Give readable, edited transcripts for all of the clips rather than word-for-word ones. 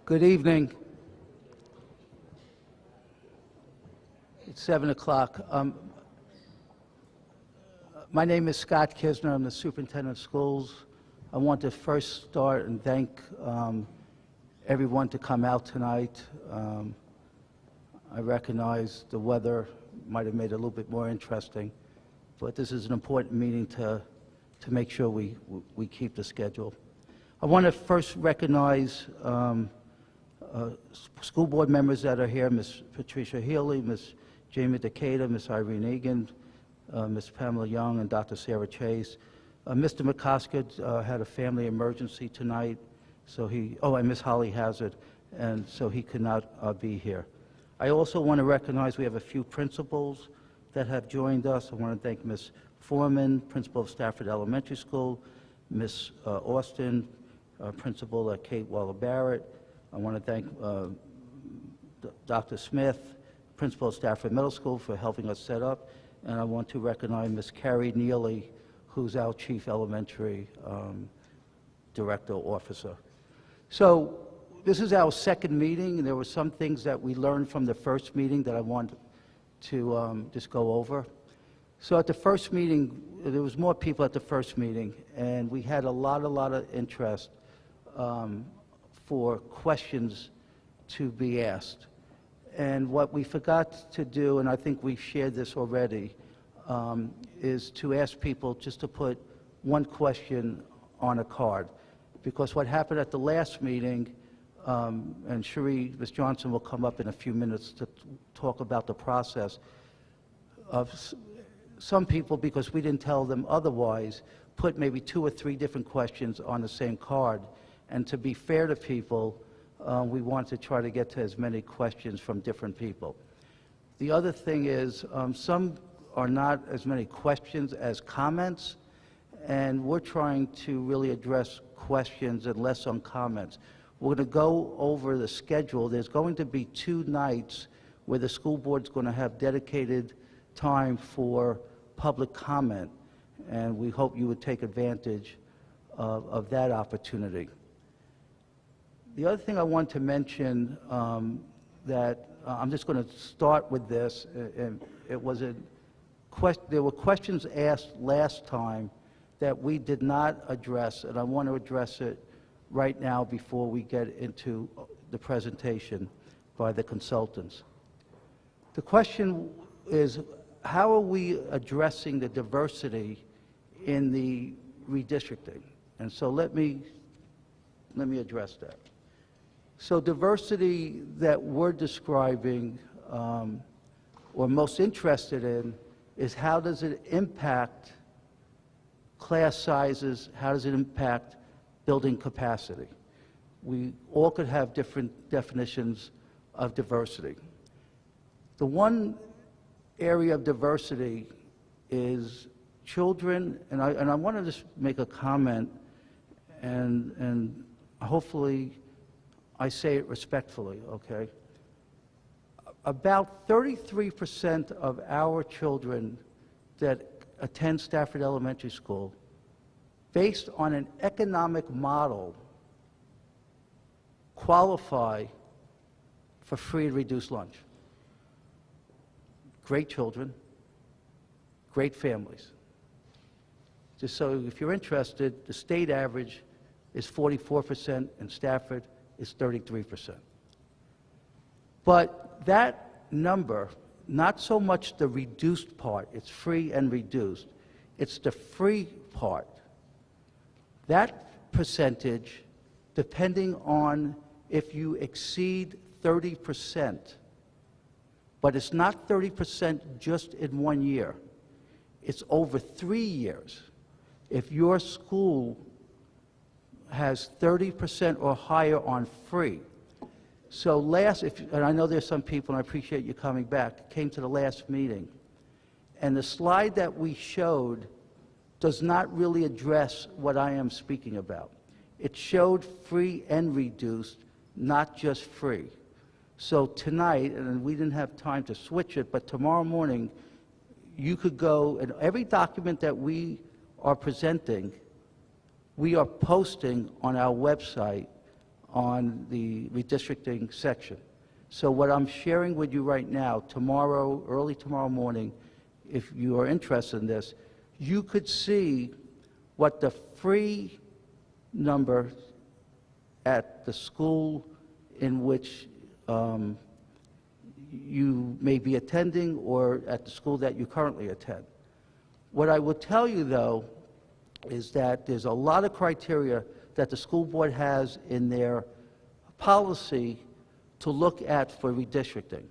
Good evening. It's 7 o'clock. My name is Scott Kisner. I'm the superintendent of schools. I want to first start and thank everyone to come out tonight. I recognize the weather might have made it a little bit more interesting, but this is an important meeting to make sure we keep the schedule. I want to first recognize school board members that are here, Ms. Patricia Healy, Ms. Jamie Decatur, Ms. Irene Egan, Ms. Pamela Young, and Dr. Sarah Chase. Mr. McCosker had a family emergency tonight, so and Ms. Holly Hazard, and so he could not be here. I also want to recognize we have a few principals that have joined us. I want to thank Ms. Foreman, principal of Stafford Elementary School, Ms. Austin, principal at Kate Waller-Barrett. I want to thank Dr. Smith, principal of Stafford Middle School, for helping us set up. And I want to recognize Ms. Carrie Neely, who's our chief elementary director officer. So this is our second meeting, and there were some things that we learned from the first meeting that I want to just go over. So at the first meeting, there was more people at the first meeting, and we had a lot of interest for questions to be asked. And what we forgot to do, and I think we've shared this already, is to ask people just to put one question on a card. Because what happened at the last meeting, and Cherie, Ms. Johnson will come up in a few minutes to talk about the process, of some people, because we didn't tell them otherwise, put maybe 2 or 3 different questions on the same card. And to be fair to people, we want to try to get to as many questions from different people. The other thing is, some are not as many questions as comments, and we're trying to really address questions and less on comments. We're going to go over the schedule. There's going to be 2 nights where the school board's going to have dedicated time for public comment, and we hope you would take advantage of that opportunity. The other thing I want to mention, that I'm just going to start with this, and it was there were questions asked last time that we did not address, and I want to address it right now before we get into the presentation by the consultants. The question is, how are we addressing the diversity in the redistricting? And so let me address that. So diversity that we're describing, or most interested in, is how does it impact class sizes, how does it impact building capacity? We all could have different definitions of diversity. The one area of diversity is children, and I want to just make a comment, and hopefully I say it respectfully, okay? About 33% of our children that attend Stafford Elementary School, based on an economic model, qualify for free and reduced lunch. Great children, great families. Just so if you're interested, the state average is 44%, and Stafford is 33%. But that number, not so much the reduced part, it's free and reduced, it's the free part. That percentage, depending on if you exceed 30%, but it's not 30% just in 1 year, it's over 3 years. If your school has 30% or higher on free. So and I know there's some people, and I appreciate you coming back, came to the last meeting, and the slide that we showed does not really address what I am speaking about. It showed free and reduced, not just free. So tonight, and we didn't have time to switch it, but tomorrow morning, you could go, and every document that we are presenting, we are posting on our website on the redistricting section. So what I'm sharing with you right now, tomorrow, early tomorrow morning, if you are interested in this, you could see what the free number at the school in which you may be attending or at the school that you currently attend. What I will tell you, though, is that there's a lot of criteria that the school board has in their policy to look at for redistricting.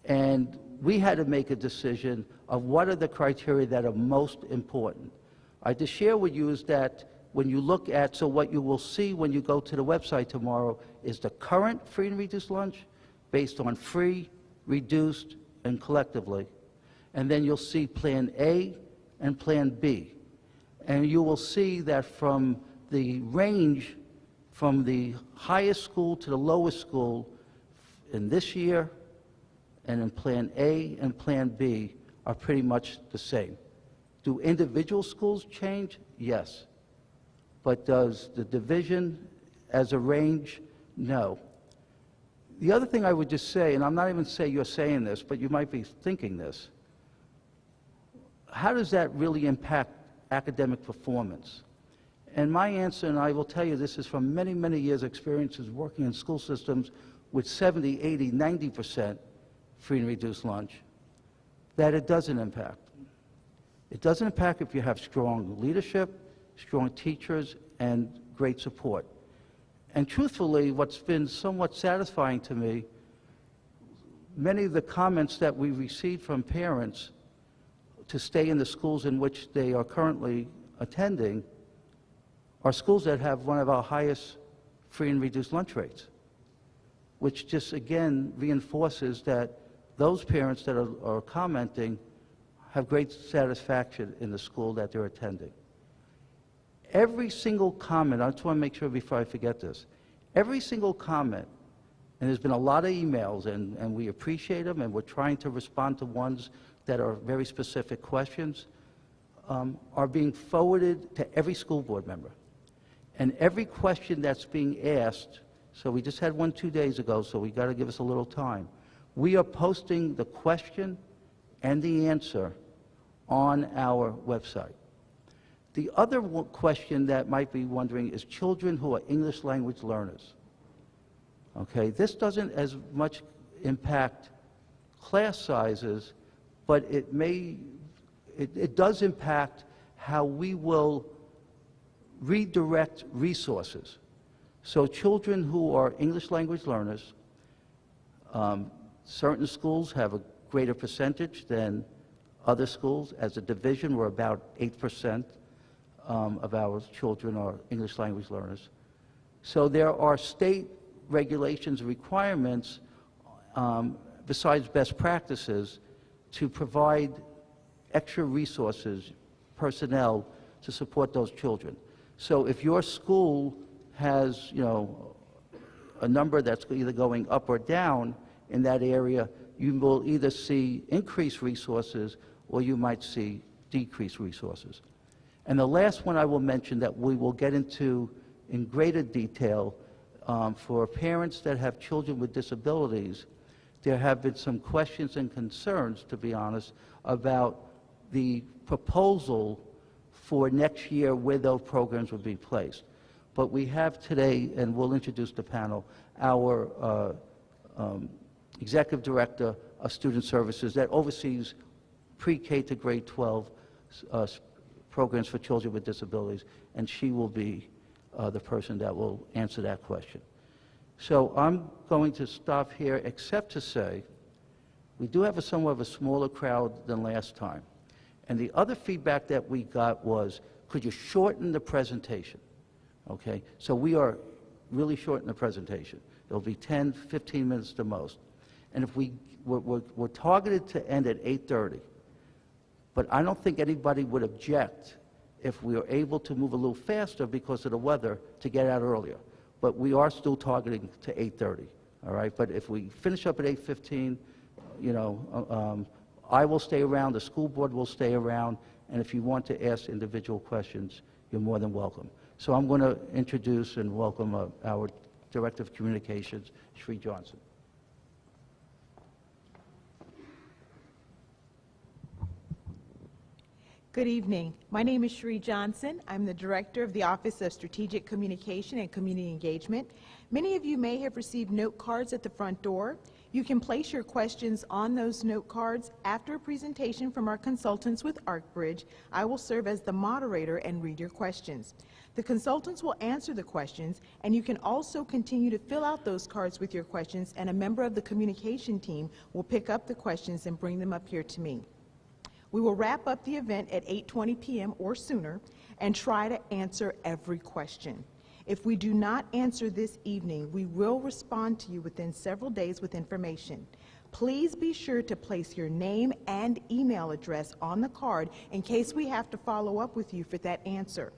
And we had to make a decision of what are the criteria that are most important. I just share with you is that when you look at, so what you will see when you go to the website tomorrow is the current free and reduced lunch based on free, reduced, and collectively. And then you'll see Plan A and Plan B. And you will see that from the range from the highest school to the lowest school in this year and in Plan A and Plan B are pretty much the same. Do individual schools change? Yes. But does the division as a range? No. The other thing I would just say, and I'm not even saying you're saying this, but you might be thinking this, how does that really impact academic performance? And my answer, and I will tell you this is from many, many years' experiences working in school systems with 70, 80, 90% free and reduced lunch, that it doesn't impact. It doesn't impact if you have strong leadership, strong teachers, and great support. And truthfully, what's been somewhat satisfying to me, many of the comments that we received from parents to stay in the schools in which they are currently attending are schools that have one of our highest free and reduced lunch rates, which just again reinforces that those parents that are commenting have great satisfaction in the school that they're attending. Every single comment, I just want to make sure before I forget this, every single comment, and there's been a lot of emails, and we appreciate them, and we're trying to respond to ones that are very specific questions, are being forwarded to every school board member. And every question that's being asked, so we just had one 2 days ago, so we got to give us a little time. We are posting the question and the answer on our website. The other question that might be wondering is children who are English language learners. Okay, this doesn't as much impact class sizes, but it does impact how we will redirect resources. So children who are English language learners, certain schools have a greater percentage than other schools. As a division, we're about 8% of our children are English language learners. So there are state regulations and requirements, besides best practices, to provide extra resources, personnel, to support those children. So if your school has, you know, a number that's either going up or down in that area, you will either see increased resources or you might see decreased resources. And the last one I will mention that we will get into in greater detail, for parents that have children with disabilities, there have been some questions and concerns, to be honest, about the proposal for next year where those programs would be placed. But we have today, and we'll introduce the panel, our Executive Director of Student Services that oversees pre-K to grade 12 programs for children with disabilities, and she will be the person that will answer that question. So I'm going to stop here, except to say we do have somewhat of a smaller crowd than last time. And the other feedback that we got was, could you shorten the presentation? Okay, so we are really shortening the presentation. It'll be 10, 15 minutes the most. And if we're targeted to end at 8:30, but I don't think anybody would object if we are able to move a little faster because of the weather to get out earlier. But we are still targeting to 8:30, all right? But if we finish up at 8:15, you know, I will stay around, the school board will stay around, and if you want to ask individual questions, you're more than welcome. So I'm going to introduce and welcome our Director of Communications, Sri Johnson. Good evening. My name is Sri Johnson. I'm the Director of the Office of Strategic Communication and Community Engagement. Many of you may have received note cards at the front door. You can place your questions on those note cards. After a presentation from our consultants with ArcBridge, I will serve as the moderator and read your questions. The consultants will answer the questions, and you can also continue to fill out those cards with your questions, and a member of the communication team will pick up the questions and bring them up here to me. We will wrap up the event at 8:20 p.m. or sooner and try to answer every question. If we do not answer this evening, we will respond to you within several days with information. Please be sure to place your name and email address on the card in case we have to follow up with you for that answer.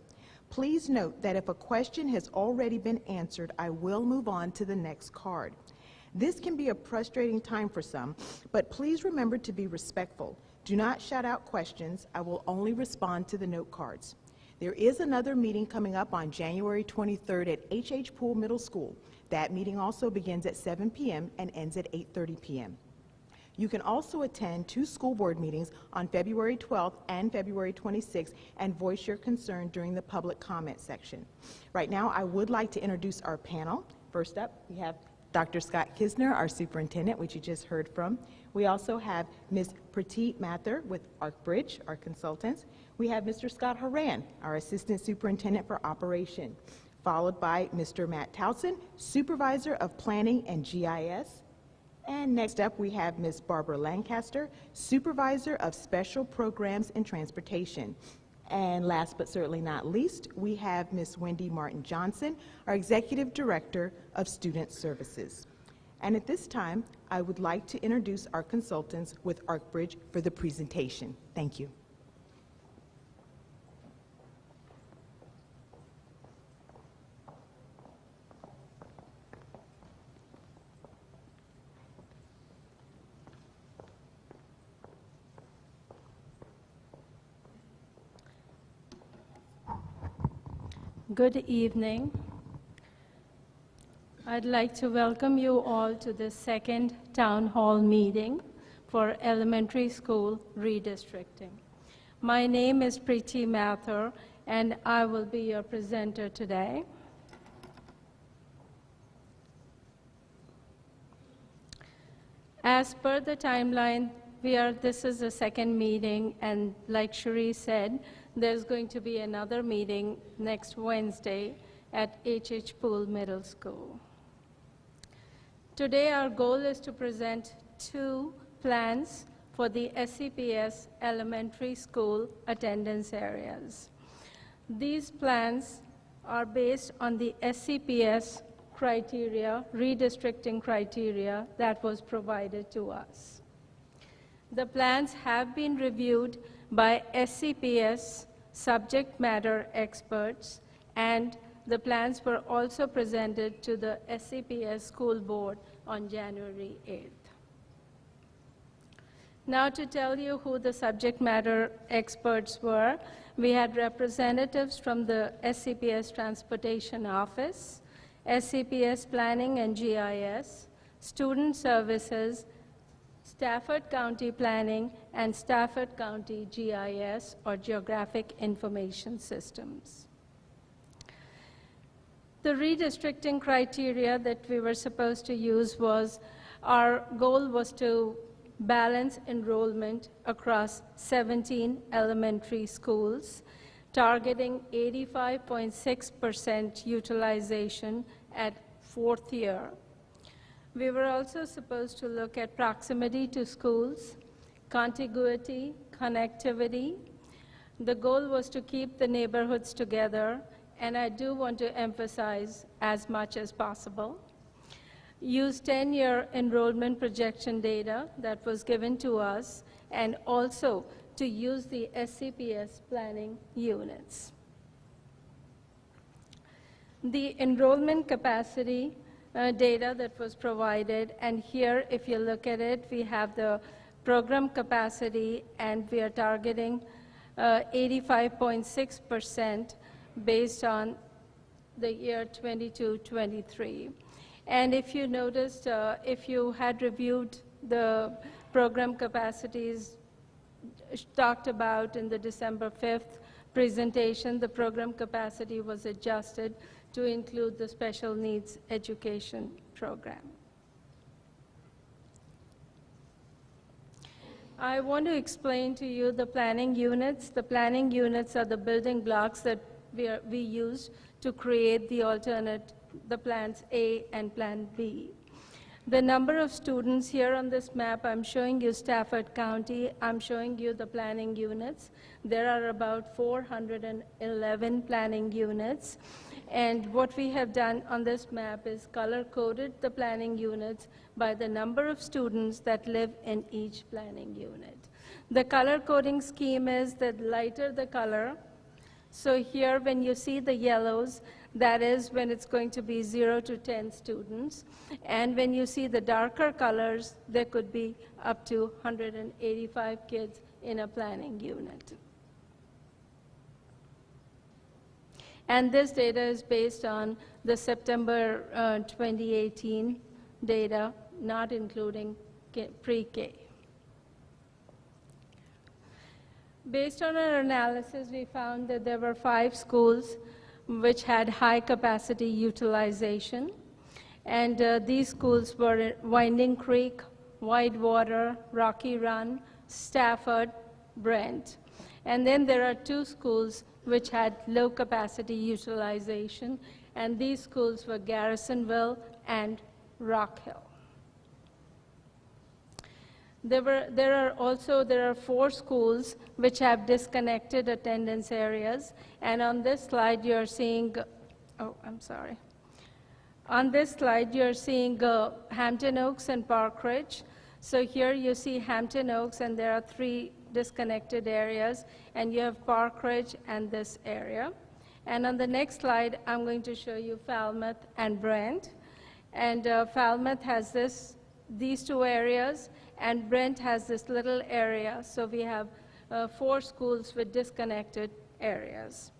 Please note that if a question has already been answered, I will move on to the next card. This can be a frustrating time for some, but please remember to be respectful. Do not shout out questions. I will only respond to the note cards. There is another meeting coming up on January 23rd at H.H. Poole Middle School. That meeting also begins at 7 p.m. and ends at 8:30 p.m. You can also attend 2 school board meetings on February 12th and February 26th and voice your concern during the public comment section. Right now, I would like to introduce our panel. First up, we have Dr. Scott Kisner, our superintendent, which you just heard from. We also have Ms. Prateet Mathur with ArcBridge, our consultants. We have Mr. Scott Haran, our assistant superintendent for operation, followed by Mr. Matt Towson, supervisor of planning and GIS. And next up, we have Ms. Barbara Lancaster, supervisor of special programs and transportation. And last but certainly not least, we have Ms. Wendy Martin Johnson, our executive director of student services. And at this time, I would like to introduce our consultants with ArcBridge for the presentation. Thank you. Good evening. I'd like to welcome you all to the second town hall meeting for elementary school redistricting. My name is Prateet Mathur, and I will be your presenter today. As per the timeline, this is the second meeting, and like Cherie said, there's going to be another meeting next Wednesday at H.H. Poole Middle School. Today, our goal is to present 2 plans for the SCPS elementary school attendance areas. These plans are based on the SCPS criteria, redistricting criteria that was provided to us. The plans have been reviewed by SCPS subject matter experts, and the plans were also presented to the SCPS school board on January 8th. Now to tell you who the subject matter experts were, we had representatives from the SCPS Transportation Office, SCPS Planning and GIS, Student Services, Stafford County Planning, and Stafford County GIS, or Geographic Information Systems. The redistricting criteria that we were supposed to use was, our goal was to balance enrollment across 17 elementary schools, targeting 85.6% utilization at 4th year. We were also supposed to look at proximity to schools, contiguity, connectivity. The goal was to keep the neighborhoods together, and I do want to emphasize as much as possible. Use 10-year enrollment projection data that was given to us, and also to use the SCPS planning units. The enrollment capacity data that was provided, and here, if you look at it, we have the program capacity, and we are targeting 85.6% based on the year 22-23. And if you noticed, if you had reviewed the program capacities talked about in the December 5th presentation, the program capacity was adjusted to include the special needs education program. I want to explain to you the planning units. The planning units are the building blocks that we use to create the plans A and plan B. The number of students here on this map, I'm showing you Stafford County, I'm showing you the planning units. There are about 411 planning units. And what we have done on this map is color-coded the planning units by the number of students that live in each planning unit. The color coding scheme is that lighter the color. So here, when you see the yellows, that is when it's going to be 0 to 10 students. And when you see the darker colors, there could be up to 185 kids in a planning unit. And this data is based on the September 2018 data, not including pre-K. Based on our analysis, we found that there were 5 schools which had high capacity utilization. And these schools were Winding Creek, Whitewater, Rocky Run, Stafford, Brent. And then there are 2 schools which had low capacity utilization, and these schools were Garrisonville and Rock Hill. There are 4 schools which have disconnected attendance areas, and on this slide you're seeing, On this slide you're seeing Hampton Oaks and Park Ridge. So here you see Hampton Oaks, and there are 3 disconnected areas, and you have Park Ridge and this area. And on the next slide, I'm going to show you Falmouth and Brent. And Falmouth has these 2 areas, and Brent has this little area. So we have 4 schools with disconnected areas.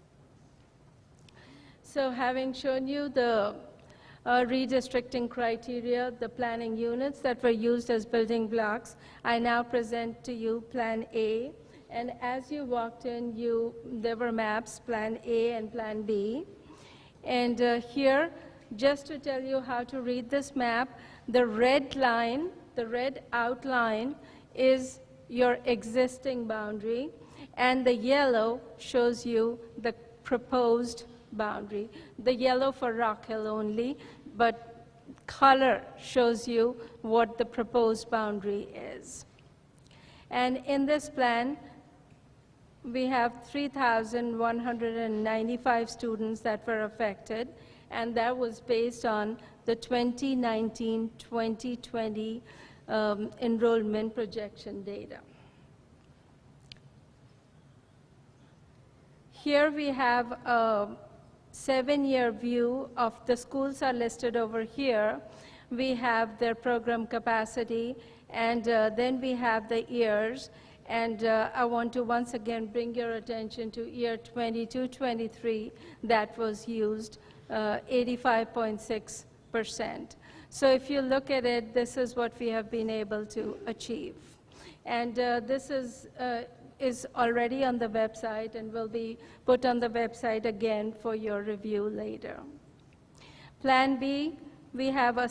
So having shown you the redistricting criteria, the planning units that were used as building blocks, I now present to you Plan A. And as you walked in, there were maps, Plan A and Plan B. And here, just to tell you how to read this map, the red line, the red outline is your existing boundary, and the yellow shows you the proposed boundary. The yellow for Rock Hill only, but color shows you what the proposed boundary is. And in this plan, we have 3,195 students that were affected, and that was based on the 2019-2020 enrollment projection data. Here we have a 7-year view of the schools are listed over here. We have their program capacity, and then we have the years. And I want to once again bring your attention to year 22-23 that was used, 85.6%. So if you look at it, this is what we have been able to achieve. And this is already on the website and will be put on the website again for your review later. Plan B, we have a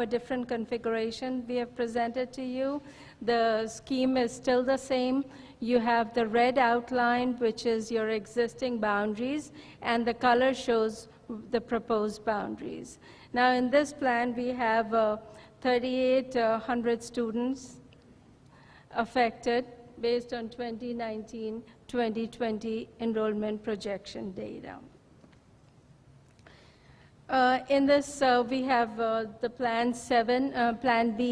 different configuration we have presented to you. The scheme is still the same. You have the red outline, which is your existing boundaries, and the color shows the proposed boundaries. Now in this plan, we have 3,800 students affected based on 2019-2020 enrollment projection data. In this, we have the Plan B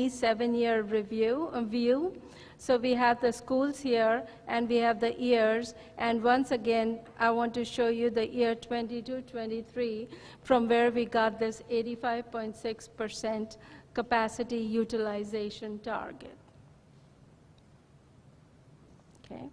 7-year view. So we have the schools here, and we have the years. And once again, I want to show you the year 22-23, from where we got this 85.6% capacity utilization target. Okay.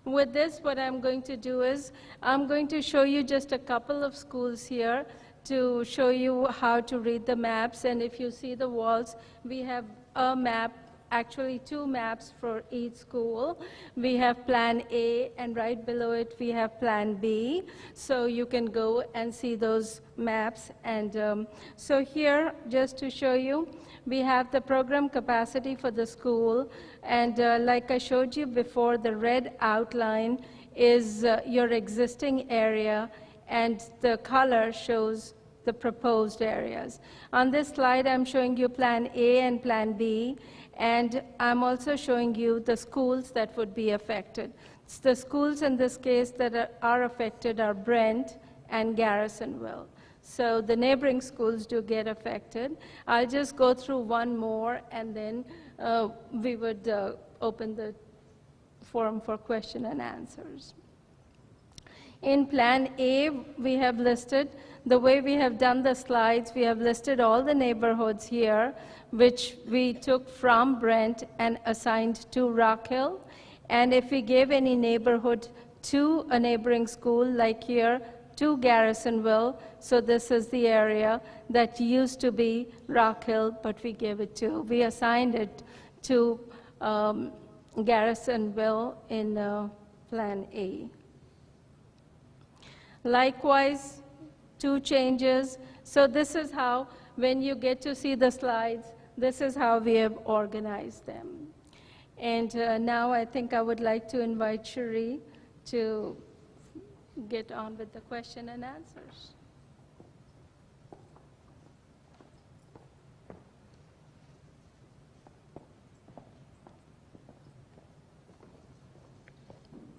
With this, what I'm going to do is, I'm going to show you just a couple of schools here to show you how to read the maps. And if you see the walls, we have a map, actually 2 maps for each school. We have Plan A, and right below it we have Plan B. So you can go and see those maps. And so here, just to show you, we have the program capacity for the school. And like I showed you before, the red outline is your existing area, and the color shows the proposed areas. On this slide, I'm showing you Plan A and Plan B, and I'm also showing you the schools that would be affected. The schools in this case that are affected are Brent and Garrisonville. So the neighboring schools do get affected. I'll just go through one more, and then we would open the forum for question and answers. In Plan A, we have listed, the way we have done the slides, we have listed all the neighborhoods here, which we took from Brent and assigned to Rock Hill. And if we gave any neighborhood to a neighboring school, like here, to Garrisonville, so this is the area that used to be Rock Hill, but we gave it to, we assigned it to Garrisonville in Plan A. Likewise, 2 changes. So this is how, when you get to see the slides, this is how we have organized them. And now I think I would like to invite Cherie to get on with the question and answers.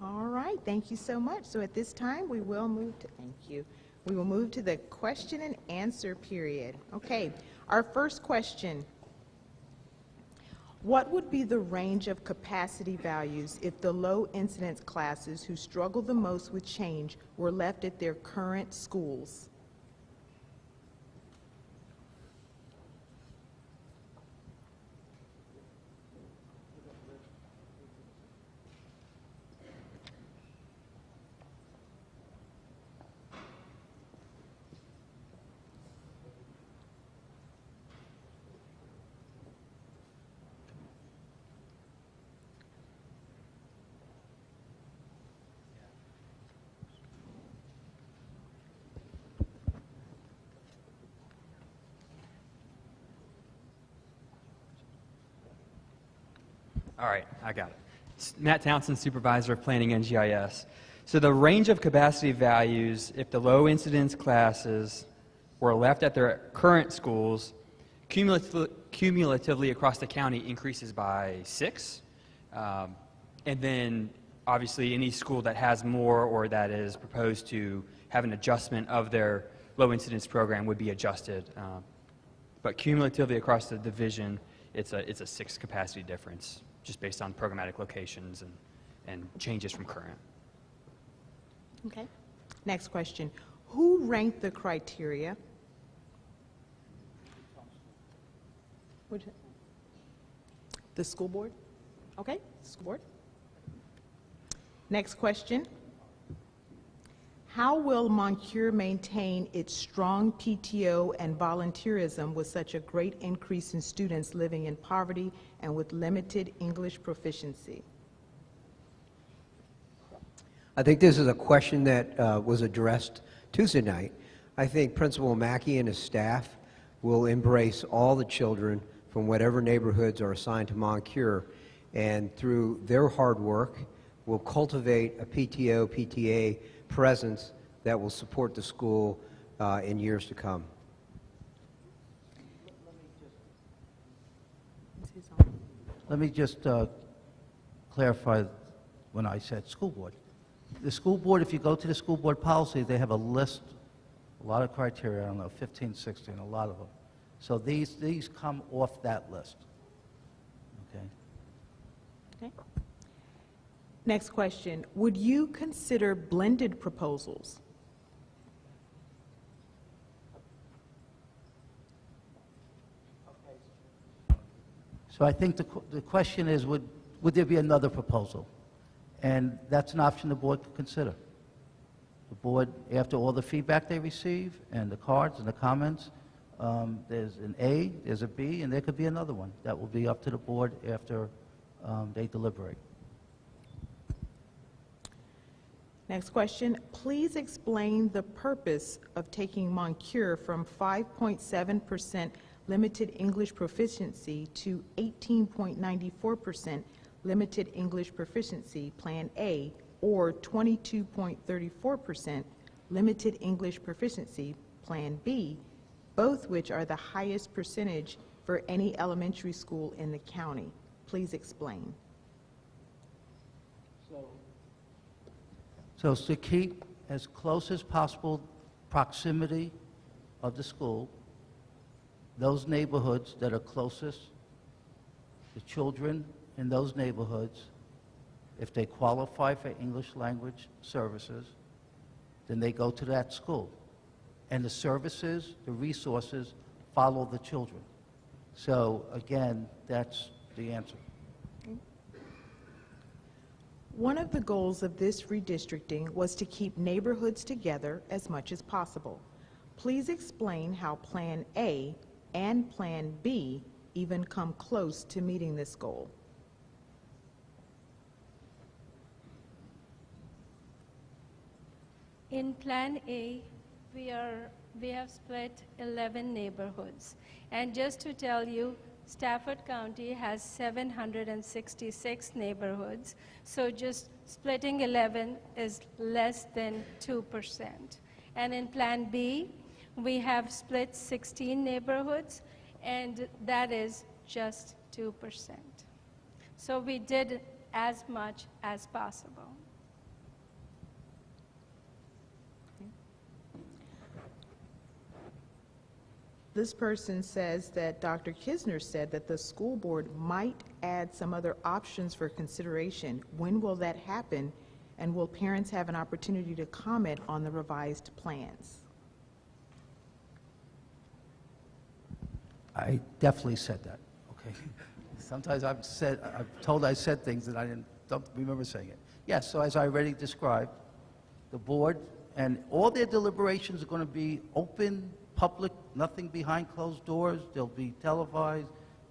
All right, thank you so much. So at this time, we will move to, thank you. We will move to the question and answer period. Okay, our first question. What would be the range of capacity values if the low incidence classes who struggle the most with change were left at their current schools? All right, I got it. Matt Townsend, Supervisor of Planning and GIS. So the range of capacity values, if the low incidence classes were left at their current schools, cumulatively across the county increases by 6. And then obviously any school that has more or that is proposed to have an adjustment of their low incidence program would be adjusted. But cumulatively across the division, it's a 6 capacity difference, just based on programmatic locations and changes from current. Okay. Next question. Who ranked the criteria? The school board? Okay, school board. Next question. How will Moncure maintain its strong PTO and volunteerism with such a great increase in students living in poverty and with limited English proficiency? I think this is a question that was addressed Tuesday night. I think Principal Mackey and his staff will embrace all the children from whatever neighborhoods are assigned to Moncure, and through their hard work will cultivate a PTO, PTA presence that will support the school in years to come. Let me just clarify when I said school board. The school board, if you go to the school board policy, they have a list, a lot of criteria, I don't know, 15, 16, a lot of them. So these come off that list. Okay. Okay. Next question. Would you consider blended proposals? So I think the question is, would there be another proposal? And that's an option the board could consider. The board, after all the feedback they receive and the cards and the comments, there's an A, there's a B, and there could be another one. That will be up to the board after they deliberate. Next question. Please explain the purpose of taking Moncure from 5.7% limited English proficiency to 18.94% limited English proficiency, Plan A, or 22.34% limited English proficiency, Plan B, both which are the highest percentage for any elementary school in the county. Please explain. So it's to keep as close as possible proximity of the school, those neighborhoods that are closest, the children in those neighborhoods, if they qualify for English language services, then they go to that school. And the services, the resources, follow the children. So again, that's the answer. One of the goals of this redistricting was to keep neighborhoods together as much as possible. Please explain how Plan A and Plan B even come close to meeting this goal. In Plan A, we have split 11 neighborhoods. And just to tell you, Stafford County has 766 neighborhoods, so just splitting 11 is less than 2%. And in Plan B, we have split 16 neighborhoods, and that is just 2%. So we did as much as possible. This person says that Dr. Kisner said that the school board might add some other options for consideration. When will that happen? And will parents have an opportunity to comment on the revised plans? I definitely said that, okay? Sometimes I'm told I said things and don't remember saying it. Yes, so as I already described, the board and all their deliberations are going to be open, public, nothing behind closed doors. They'll be televised.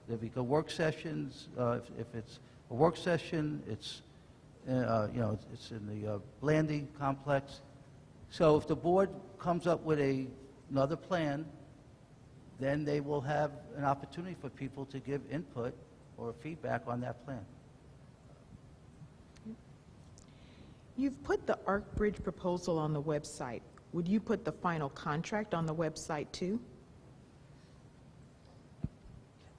There'll be work sessions. If it's a work session, it's it's in the Blandy complex. So if the board comes up with another plan, then they will have an opportunity for people to give input or feedback on that plan. You've put the Arc Bridge proposal on the website. Would you put the final contract on the website too?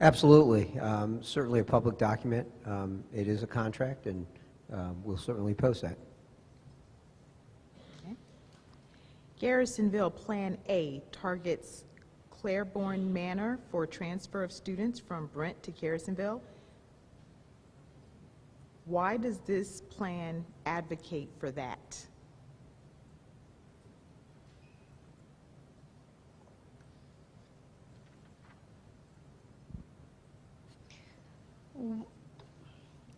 Absolutely. Certainly a public document. It is a contract, and we'll certainly post that. Okay. Garrisonville Plan A targets Claiborne Manor for transfer of students from Brent to Garrisonville. Why does this plan advocate for that?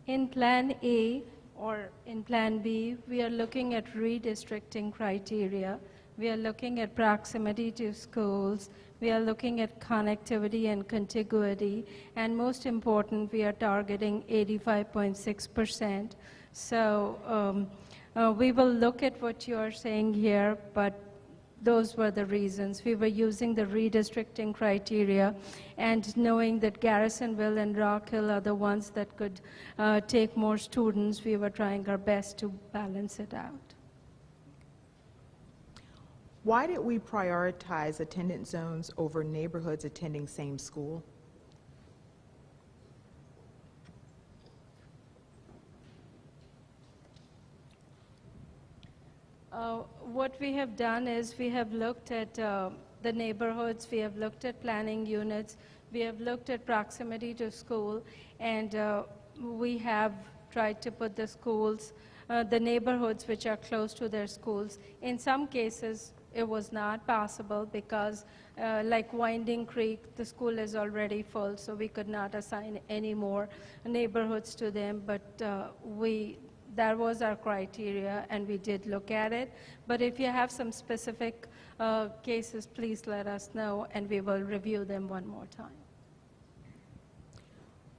In Plan A or in Plan B, we are looking at redistricting criteria. We are looking at proximity to schools. We are looking at connectivity and contiguity. And most important, we are targeting 85.6%. So we will look at what you are saying here, but those were the reasons. We were using the redistricting criteria and knowing that Garrisonville and Rock Hill are the ones that could take more students, we were trying our best to balance it out. Why did we prioritize attendance zones over neighborhoods attending same school? What we have done is we have looked at the neighborhoods, we have looked at planning units, we have looked at proximity to school, and we have tried to put the schools, the neighborhoods which are close to their schools. In some cases, it was not possible because like Winding Creek, the school is already full, so we could not assign any more neighborhoods to them, but That was our criteria, and we did look at it. But if you have some specific cases, please let us know, and we will review them one more time.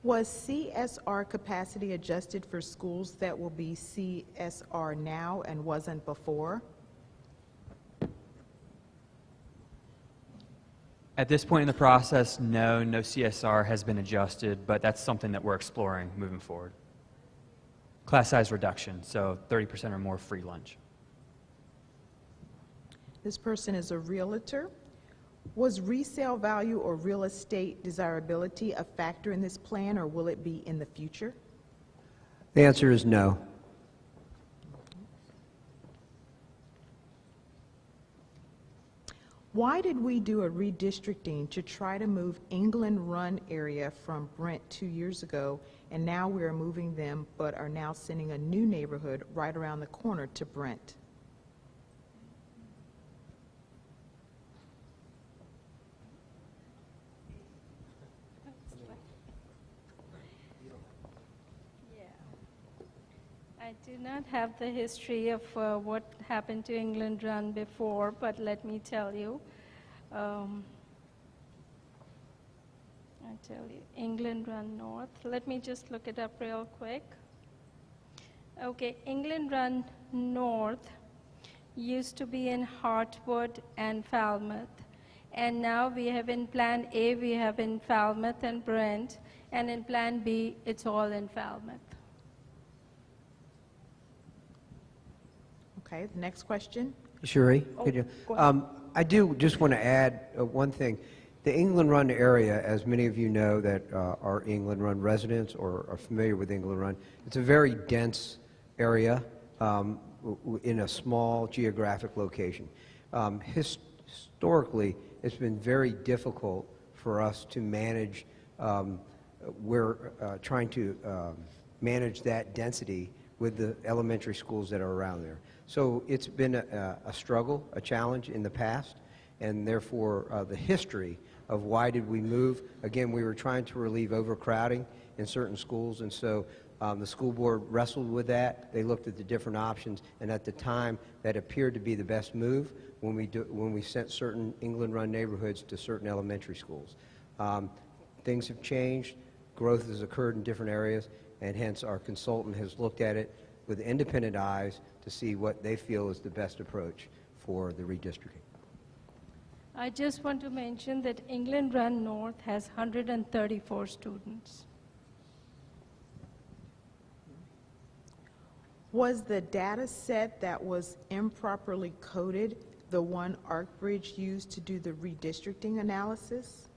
Was CSR capacity adjusted for schools that will be CSR now and wasn't before? At this point in the process, no CSR has been adjusted, but that's something that we're exploring moving forward. Class size reduction, so 30% or more free lunch. This person is a realtor. Was resale value or real estate desirability a factor in this plan, or will it be in the future? The answer is no. Why did we do a redistricting to try to move England Run area from Brent 2 years ago, and now we are moving them but are now sending a new neighborhood right around the corner to Brent? I do not have the history of what happened to England Run before, but let me tell you. England Run North. Let me just look it up real quick. Okay, England Run North used to be in Hartwood and Falmouth. And now we have in Plan A, we have in Falmouth and Brent, and in Plan B, it's all in Falmouth. Okay, the next question. Shuri, could you? go ahead. I do just want to add one thing. The England Run area, as many of you know that are England Run residents or are familiar with England Run, it's a very dense area in a small geographic location. Historically, it's been very difficult for us to manage. We're trying to manage that density with the elementary schools that are around there. So it's been a struggle, a challenge in the past, and therefore the history of why did we move. Again, we were trying to relieve overcrowding in certain schools, and so the school board wrestled with that. They looked at the different options, and at the time that appeared to be the best move when we sent certain England Run neighborhoods to certain elementary schools. Things have changed, growth has occurred in different areas, and hence our consultant has looked at it with independent eyes to see what they feel is the best approach for the redistricting. I just want to mention that England Run North has 134 students. Was the data set that was improperly coded the one ArcBridge used to do the redistricting analysis?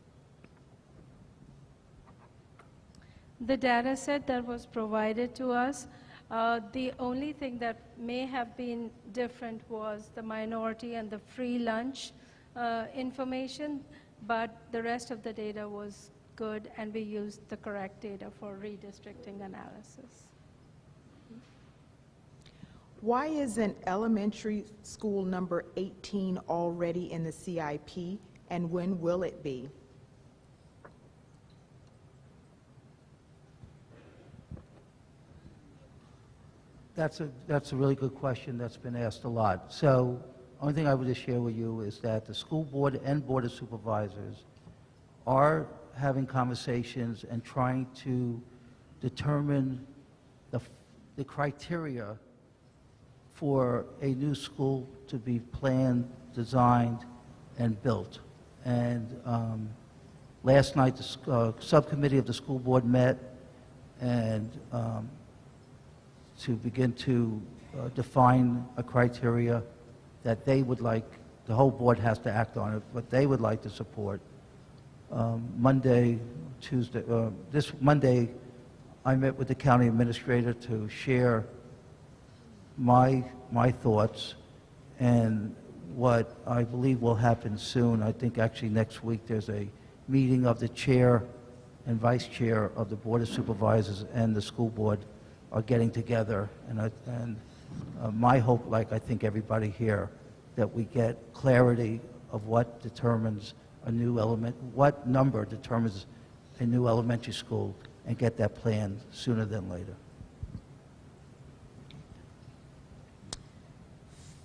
The data set that was provided to us, the only thing that may have been different was the minority and the free lunch information, but the rest of the data was good, and we used the correct data for redistricting analysis. Why isn't elementary school number 18 already in the CIP, and when will it be? That's a really good question that's been asked a lot. So, only thing I would just share with you is that the school board and board of supervisors are having conversations and trying to determine the criteria for a new school to be planned, designed, and built. And last night, the subcommittee of the school board met and to begin to define a criteria that they would like, the whole board has to act on it, but they would like to support. This Monday, I met with the county administrator to share my thoughts and what I believe will happen soon. I think actually next week there's a meeting of the chair and vice chair of the Board of Supervisors and the school board are getting together, and my hope, like I think everybody here, that we get clarity of what determines what number determines a new elementary school, and get that planned sooner than later.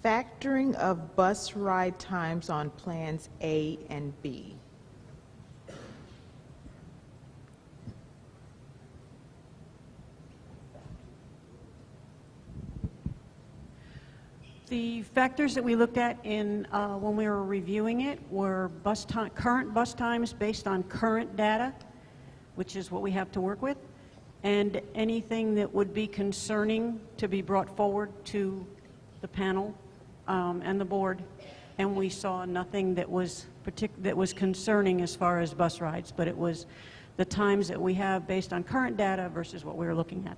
Factoring of bus ride times on plans A and B. The factors that we looked at in when we were reviewing it were current bus times based on current data, which is what we have to work with, and anything that would be concerning to be brought forward to the panel and the board. And we saw nothing that was concerning as far as bus rides, but it was the times that we have based on current data versus what we were looking at.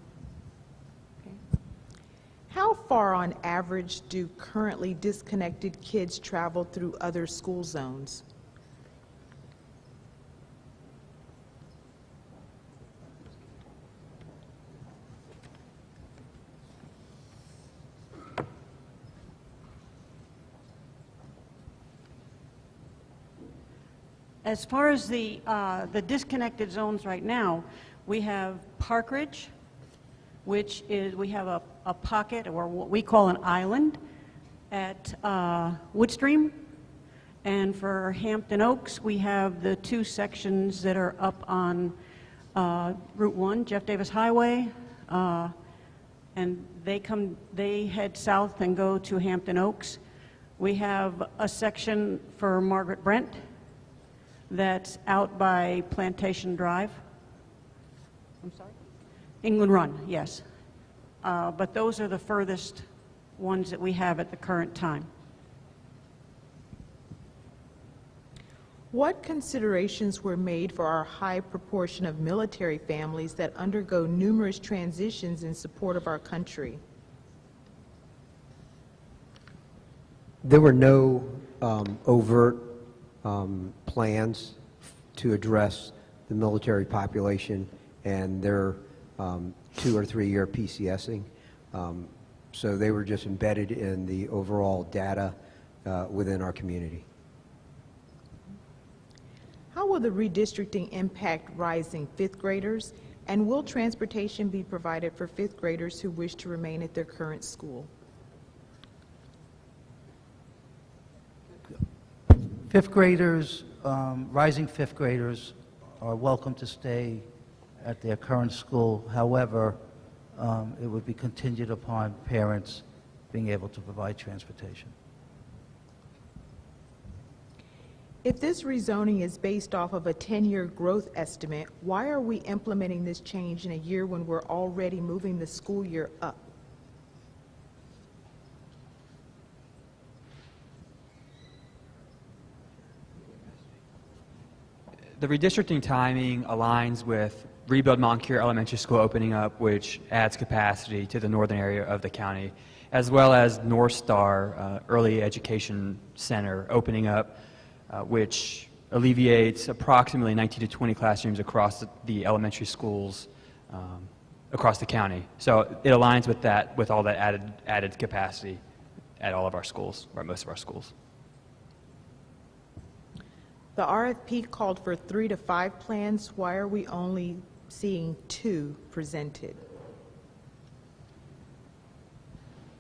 How far on average do currently disconnected kids travel through other school zones? As far as the disconnected zones right now, we have Park Ridge, which is, we have a pocket, or what we call an island, at Woodstream. And for Hampton Oaks, we have the two sections that are up on Route 1, Jeff Davis Highway, and they head south and go to Hampton Oaks. We have a section for Margaret Brent that's out by Plantation Drive. I'm sorry? England Run, yes. But those are the furthest ones that we have at the current time. What considerations were made for our high proportion of military families that undergo numerous transitions in support of our country? There were no overt plans to address the military population and their 2 or 3 year PCSing. So they were just embedded in the overall data within our community. How will the redistricting impact rising fifth graders? And will transportation be provided for fifth graders who wish to remain at their current school? Fifth graders, rising fifth graders are welcome to stay at their current school. However, it would be contingent upon parents being able to provide transportation. If this rezoning is based off of a 10-year growth estimate, why are we implementing this change in a year when we're already moving the school year up? The redistricting timing aligns with Rebuild Moncure Elementary School opening up, which adds capacity to the northern area of the county, as well as North Star Early Education Center opening up, which alleviates approximately 19 to 20 classrooms across the elementary schools across the county. So it aligns with that, with all that added capacity at all of our schools, or most of our schools. The RFP called for 3 to 5 plans. Why are we only seeing 2 presented?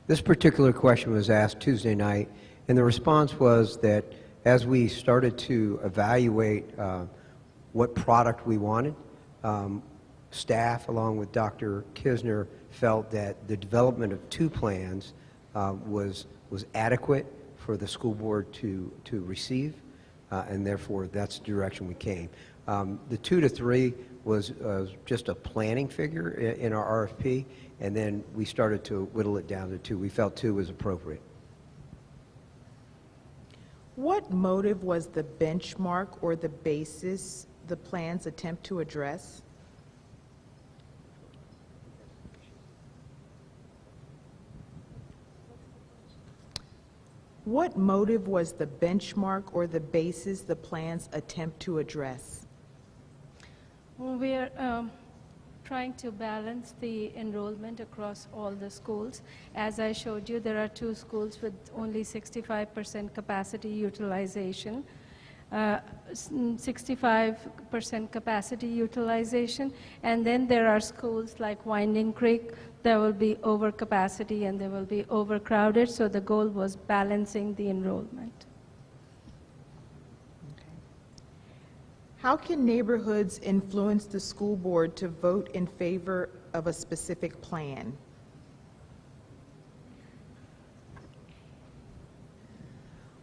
This particular question was asked Tuesday night, and the response was that as we started to evaluate what product we wanted, staff, along with Dr. Kisner, felt that the development of 2 plans was adequate for the school board to receive, and therefore that's the direction we came. The 2 to 3 was just a planning figure in our RFP, and then we started to whittle it down to 2. We felt 2 was appropriate. What motive was the benchmark or the basis the plans attempt to address? What motive was the benchmark or the basis the plans attempt to address? Well, we are trying to balance the enrollment across all the schools. As I showed you, there are 2 schools with only 65% capacity utilization. 65% capacity utilization, and then there are schools like Winding Creek there will be overcapacity and they will be overcrowded, so the goal was balancing the enrollment. How can neighborhoods influence the school board to vote in favor of a specific plan?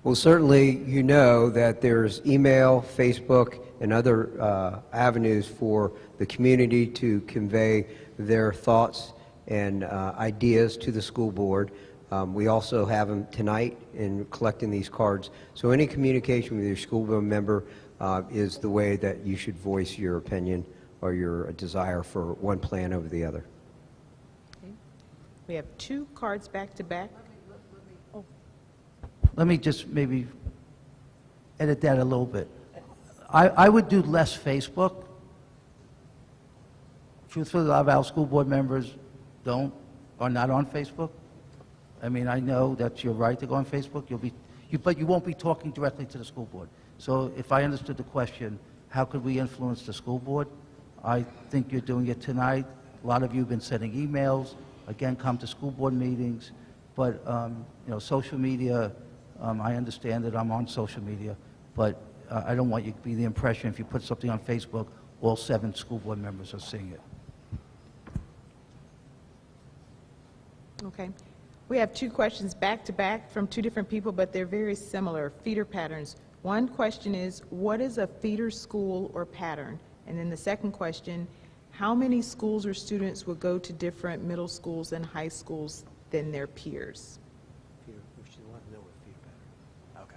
Well, certainly, you know that there's email, Facebook, and other avenues for the community to convey their thoughts and ideas to the school board. We also have them tonight in collecting these cards. So any communication with your school board member is the way that you should voice your opinion or your desire for one plan over the other. Okay. We have 2 cards back to back. Let me just maybe edit that a little bit. I would do less Facebook. Truthfully, a lot of our school board members are not on Facebook. I mean, I know that's your right to go on Facebook. But you won't be talking directly to the school board. So if I understood the question, how could we influence the school board? I think you're doing it tonight. A lot of you have been sending emails. Again, come to school board meetings. But, social media, I understand that I'm on social media, but I don't want you to be the impression if you put something on Facebook, all 7 school board members are seeing it. Okay. We have 2 questions back to back from 2 different people, but they're very similar, feeder patterns. One question is, what is a feeder school or pattern? And then the second question, how many schools or students will go to different middle schools and high schools than their peers? Okay.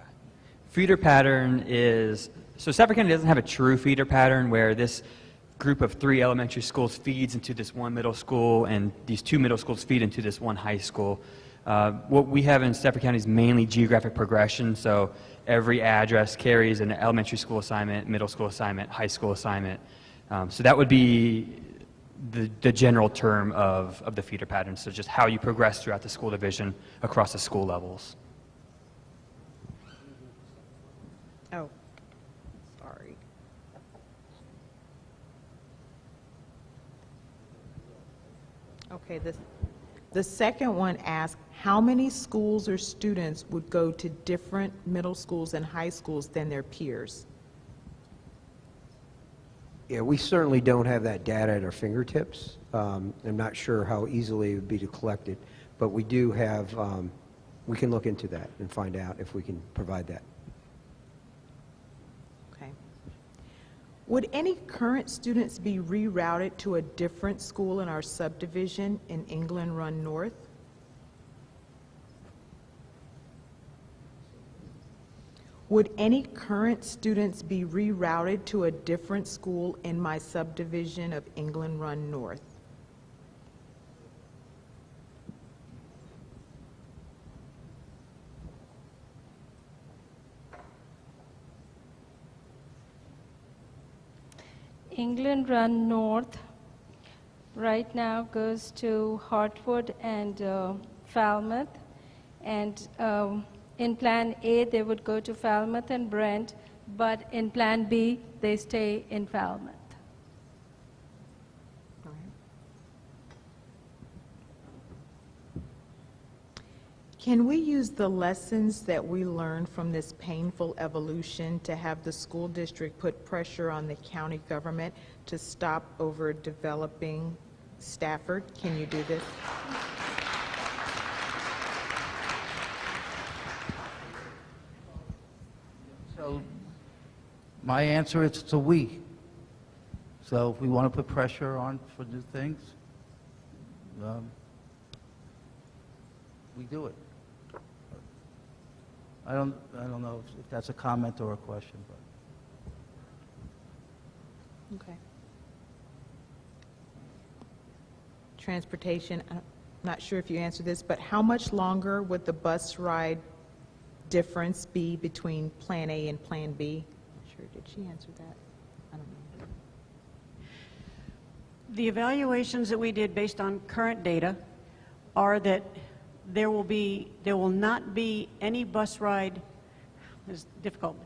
Feeder pattern is, so Stafford County doesn't have a true feeder pattern where this group of 3 elementary schools feeds into this one middle school and these 2 middle schools feed into this one high school. What we have in Stafford County is mainly geographic progression, so every address carries an elementary school assignment, middle school assignment, high school assignment. So that would be the general term of the feeder pattern, so just how you progress throughout the school division across the school levels. Oh, sorry. Okay, the second one asks, how many schools or students would go to different middle schools and high schools than their peers? Yeah, we certainly don't have that data at our fingertips. I'm not sure how easily it would be to collect it, but we do have, we can look into that and find out if we can provide that. Okay. Would any current students be rerouted to a different school in our subdivision in England Run North? Would any current students be rerouted to a different school in my subdivision of England Run North? England Run North right now goes to Hartford and Falmouth, and in Plan A, they would go to Falmouth and Brent, but in Plan B, they stay in Falmouth. All right. Can we use the lessons that we learned from this painful evolution to have the school district put pressure on the county government to stop overdeveloping Stafford? Can you do this? So my answer is it's a we. So if we want to put pressure on for new things, we do it. I don't know if that's a comment or a question, but. Okay. Transportation, I'm not sure if you answered this, but how much longer would the bus ride difference be between Plan A and Plan B? Not sure, did she answer that? I don't know. The evaluations that we did based on current data are that there will not be any bus ride. It's difficult.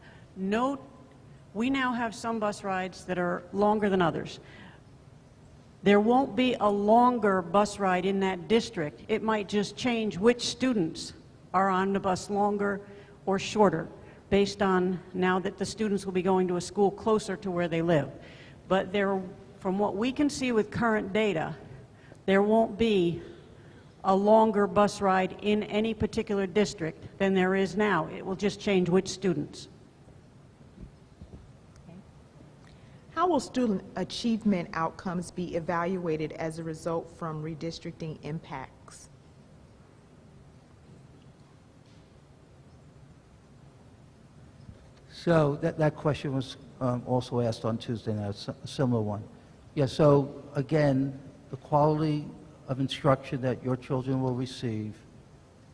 We now have some bus rides that are longer than others. There won't be a longer bus ride in that district. It might just change which students are on the bus longer or shorter, based on now that the students will be going to a school closer to where they live. But there, from what we can see with current data, there won't be a longer bus ride in any particular district than there is now. It will just change which students. How will student achievement outcomes be evaluated as a result from redistricting impacts? So that question was also asked on Tuesday night, a similar one. Yeah, so again, the quality of instruction that your children will receive,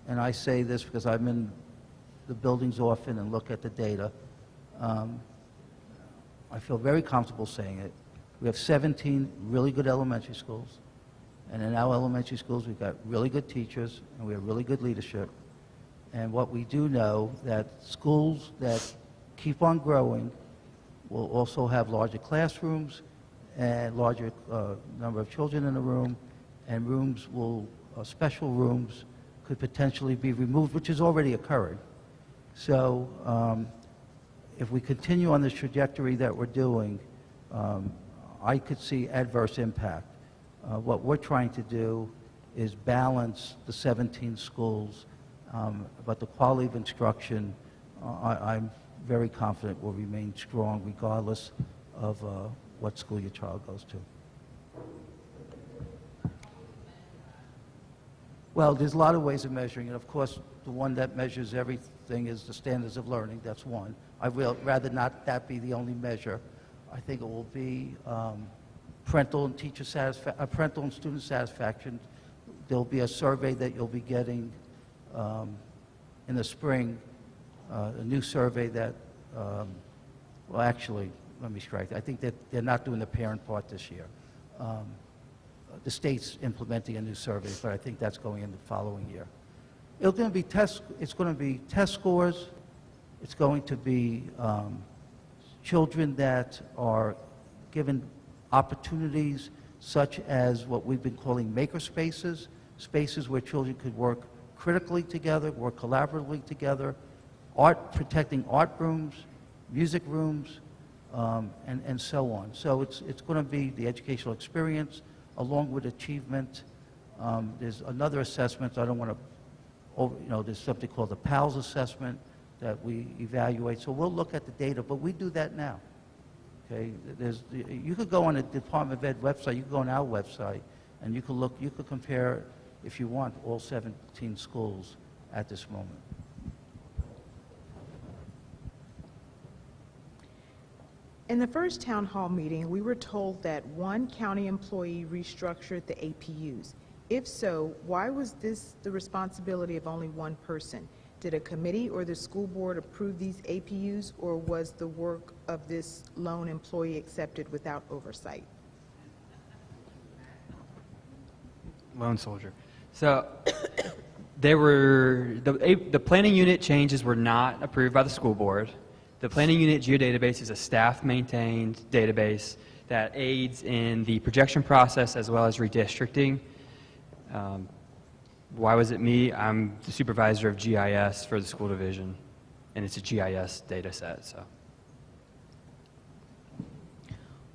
and I say this because I'm in the buildings often and look at the data, I feel very comfortable saying it. We have 17 really good elementary schools, and in our elementary schools we've got really good teachers and we have really good leadership. And what we do know that schools that keep on growing will also have larger classrooms and larger number of children in a room, and rooms will, special rooms could potentially be removed, which is already occurring. So if we continue on this trajectory that we're doing, I could see adverse impact. What we're trying to do is balance the 17 schools, but the quality of instruction, I'm very confident will remain strong regardless of what school your child goes to. Well, there's a lot of ways of measuring it. Of course, the one that measures everything is the standards of learning. That's one. I'd rather not that be the only measure. I think it will be parental and parental and student satisfaction. There'll be a survey that you'll be getting in the spring, a new survey that, well, actually, let me strike. I think that they're not doing the parent part this year. The state's implementing a new survey, but I think that's going in the following year. It's going to be test scores. It's going to be children that are given opportunities such as what we've been calling maker spaces, spaces where children could work critically together, work collaboratively together, protecting art rooms, music rooms, and so on. So it's going to be the educational experience along with achievement. There's another assessment, I don't want to, there's something called the PALS assessment that we evaluate. So we'll look at the data, but we do that now. Okay, you could go on the Department of Ed website, you could go on our website, and you could compare, if you want, all 17 schools at this moment. In the first town hall meeting, we were told that one county employee restructured the APUs. If so, why was this the responsibility of only one person? Did a committee or the school board approve these APUs, or was the work of this lone employee accepted without oversight? Lone soldier. So there were, the planning unit changes were not approved by the school board. The planning unit geodatabase is a staff-maintained database that aids in the projection process as well as redistricting. Why was it me? I'm the supervisor of GIS for the school division, and it's a GIS data set. So,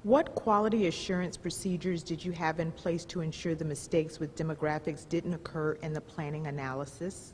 What quality assurance procedures did you have in place to ensure the mistakes with demographics didn't occur in the planning analysis?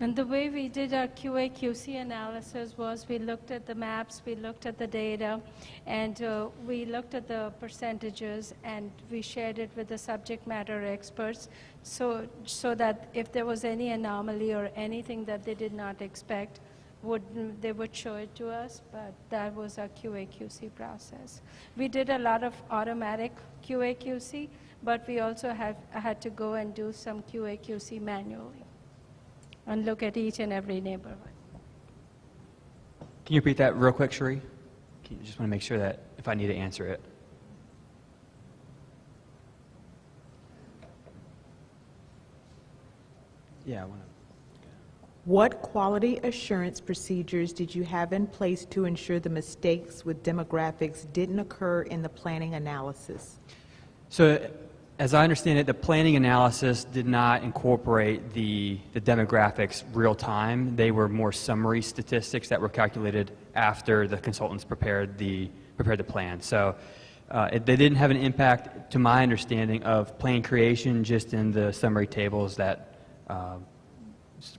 And the way we did our QA/QC analysis was we looked at the maps, we looked at the data, and we looked at the percentages, and we shared it with the subject matter experts so that if there was any anomaly or anything that they did not expect, they would show it to us, but that was our QA/QC process. We did a lot of automatic QA/QC, but we also had to go and do some QA/QC manually and look at each and every neighborhood. can you repeat that real quick, Sheree? Just want to make sure that if I need to answer it. Yeah, I want to. What quality assurance procedures did you have in place to ensure the mistakes with demographics didn't occur in the planning analysis? So, as I understand it, the planning analysis did not incorporate the demographics real time. They were more summary statistics that were calculated after the consultants prepared the plan. So, they didn't have an impact, to my understanding, of plan creation, just in the summary tables that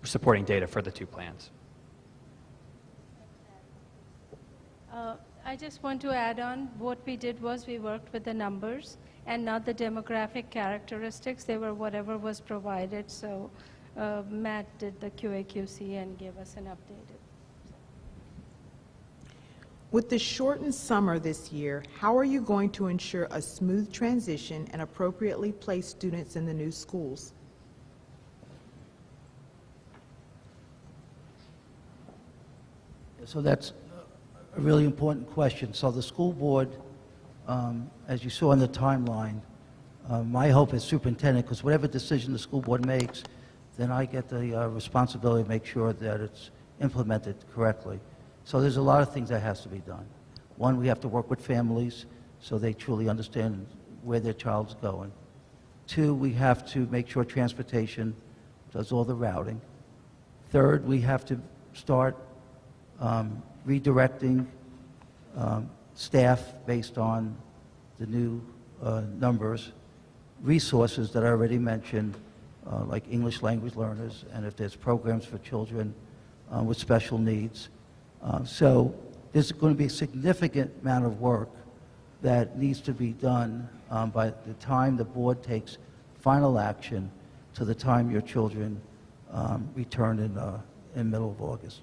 supporting data for the two plans. I just want to add on, what we did was we worked with the numbers and not the demographic characteristics. They were whatever was provided. So Matt did the QA/QC and gave us an updated. With the shortened summer this year, how are you going to ensure a smooth transition and appropriately place students in the new schools? So that's a really important question. So the school board, as you saw in the timeline, my hope as superintendent, because whatever decision the school board makes, then I get the responsibility to make sure that it's implemented correctly. So there's a lot of things that has to be done. One, we have to work with families so they truly understand where their child's going. Two, we have to make sure transportation does all the routing. Third, we have to start redirecting staff based on the new numbers, resources that I already mentioned, like English language learners, and if there's programs for children with special needs. So there's going to be a significant amount of work that needs to be done by the time the board takes final action to the time your children return in middle of August.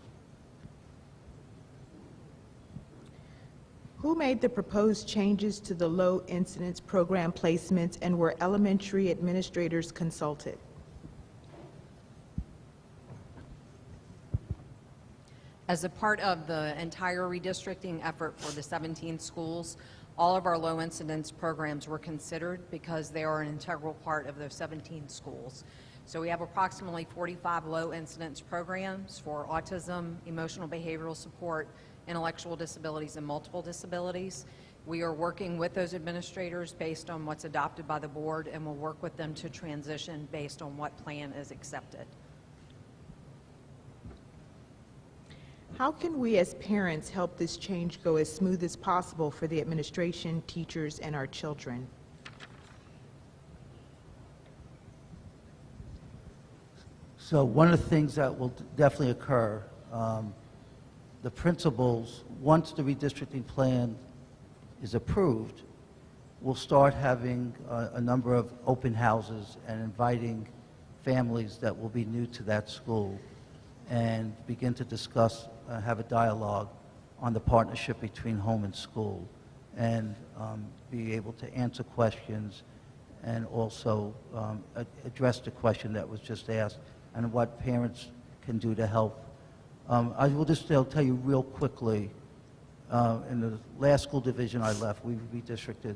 Who made the proposed changes to the low incidence program placements, and were elementary administrators consulted? As a part of the entire redistricting effort for the 17 schools, all of our low incidence programs were considered because they are an integral part of those 17 schools. So we have approximately 45 low incidence programs for autism, emotional behavioral support, intellectual disabilities, and multiple disabilities. We are working with those administrators based on what's adopted by the board, and we'll work with them to transition based on what plan is accepted. How can we as parents help this change go as smooth as possible for the administration, teachers, and our children? So one of the things that will definitely occur, the principals, once the redistricting plan is approved, will start having a number of open houses and inviting families that will be new to that school and begin to discuss, have a dialogue on the partnership between home and school, and be able to answer questions and also address the question that was just asked and what parents can do to help. I will just tell you real quickly, in the last school division I left, we redistricted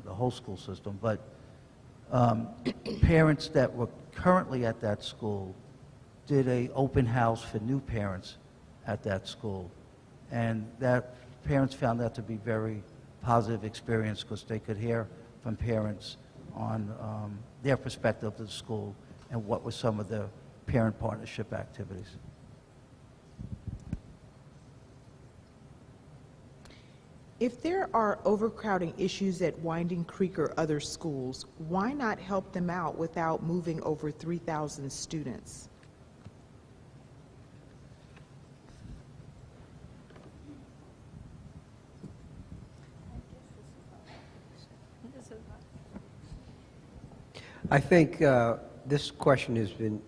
the whole school system, but parents that were currently at that school did an open house for new parents at that school. And that parents found that to be very positive experience because they could hear from parents on their perspective of the school and what were some of the parent partnership activities. If there are overcrowding issues at Winding Creek or other schools, why not help them out without moving over 3,000 students? I think this question has been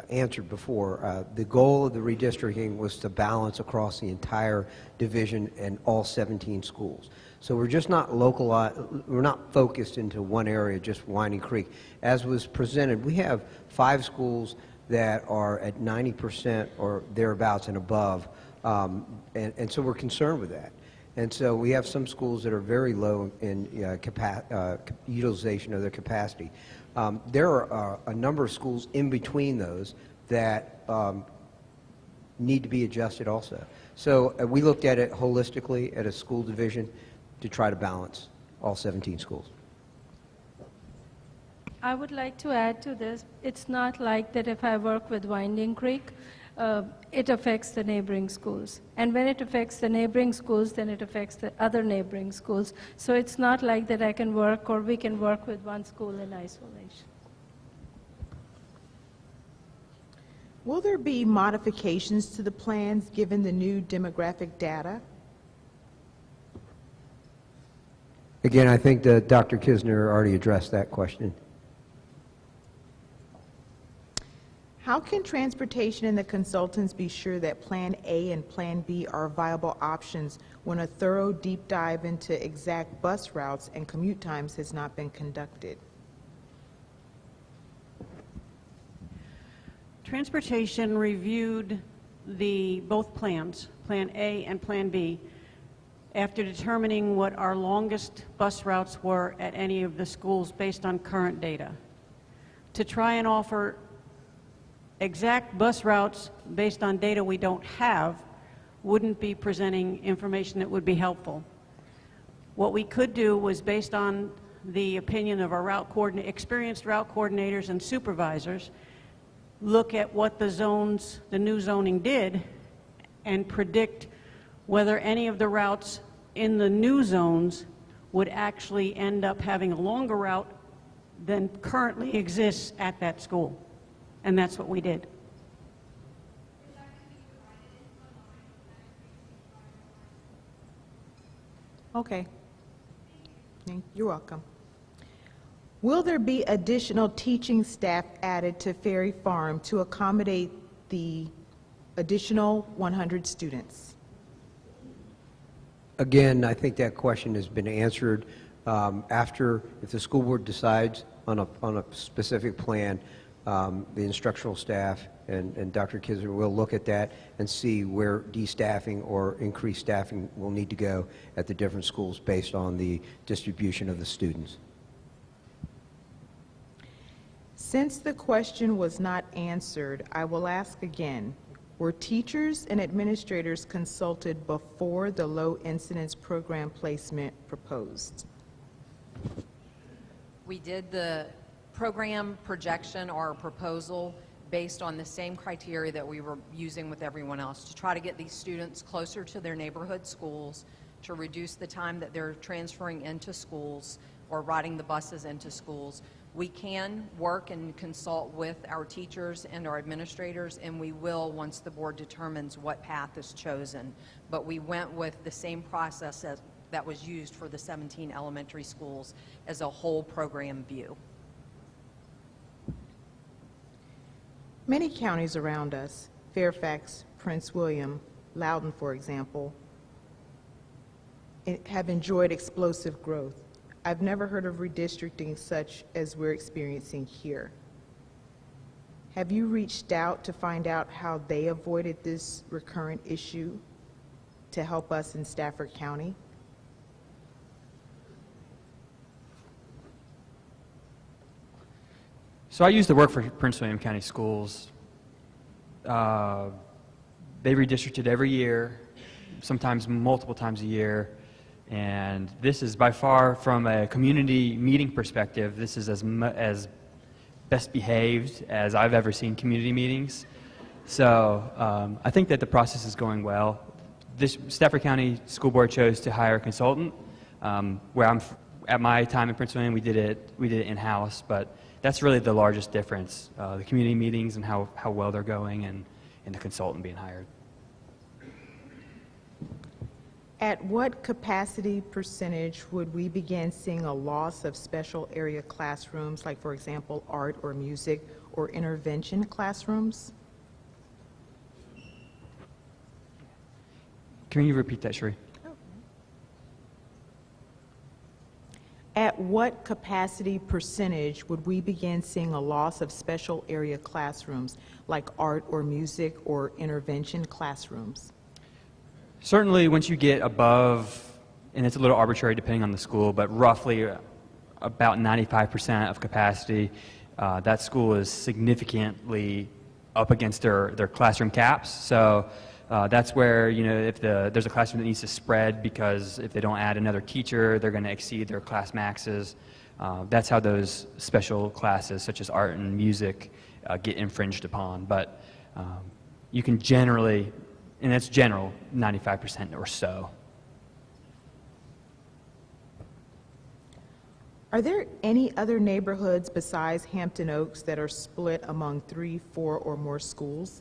answered before. The goal of the redistricting was to balance across the entire division and all 17 schools. So we're just not localized, we're not focused into one area, just Winding Creek. As was presented, we have 5 schools that are at 90% or thereabouts and above, and so we're concerned with that. And so we have some schools that are very low in utilization of their capacity. There are a number of schools in between those that need to be adjusted also. So we looked at it holistically at a school division to try to balance all 17 schools. I would like to add to this, it's not like that if I work with Winding Creek, it affects the neighboring schools. And when it affects the neighboring schools, then it affects the other neighboring schools. So it's not like that I can work or we can work with one school in isolation. Will there be modifications to the plans given the new demographic data? Again, I think that Dr. Kisner already addressed that question. How can transportation and the consultants be sure that Plan A and Plan B are viable options when a thorough deep dive into exact bus routes and commute times has not been conducted? Transportation reviewed both plans, Plan A and Plan B, after determining what our longest bus routes were at any of the schools based on current data. To try and offer exact bus routes based on data we don't have wouldn't be presenting information that would be helpful. What we could do was, based on the opinion of our experienced route coordinators and supervisors, look at what the new zoning did and predict whether any of the routes in the new zones would actually end up having a longer route than currently exists at that school. And that's what we did. Okay. You're welcome. Will there be additional teaching staff added to Ferry Farm to accommodate the additional 100 students? Again, I think that question has been answered. If the school board decides on a specific plan, the instructional staff and Dr. Kisner will look at that and see where de-staffing or increased staffing will need to go at the different schools based on the distribution of the students. Since the question was not answered, I will ask again. Were teachers and administrators consulted before the low incidence program placement proposed? We did the program projection or proposal based on the same criteria that we were using with everyone else, to try to get these students closer to their neighborhood schools, to reduce the time that they're transferring into schools or riding the buses into schools. We can work and consult with our teachers and our administrators, and we will once the board determines what path is chosen. But we went with the same process that was used for the 17 elementary schools as a whole program view. Many counties around us, Fairfax, Prince William, Loudoun, for example, have enjoyed explosive growth. I've never heard of redistricting such as we're experiencing here. Have you reached out to find out how they avoided this recurrent issue to help us in Stafford County? So I used to work for Prince William County Schools. They redistricted every year, sometimes multiple times a year. And this is by far, from a community meeting perspective, this is as best behaved as I've ever seen community meetings. So I think that the process is going well. This Stafford County School Board chose to hire a consultant. Where at my time in Prince William, we did it in-house, but that's really the largest difference, the community meetings and how well they're going, and the consultant being hired. At what capacity percentage would we begin seeing a loss of special area classrooms, like, for example, art or music or intervention classrooms? Can you repeat that, Sheree? At what capacity percentage would we begin seeing a loss of special area classrooms, like art or music or intervention classrooms? Certainly, once you get above, and it's a little arbitrary depending on the school, but roughly about 95% of capacity. That school is significantly up against their classroom caps. So that's where, if there's a classroom that needs to spread because if they don't add another teacher, they're going to exceed their class maxes. That's how those special classes, such as art and music, get infringed upon. But you can generally, and that's general, 95% or so. Are there any other neighborhoods besides Hampton Oaks that are split among 3, 4, or more schools?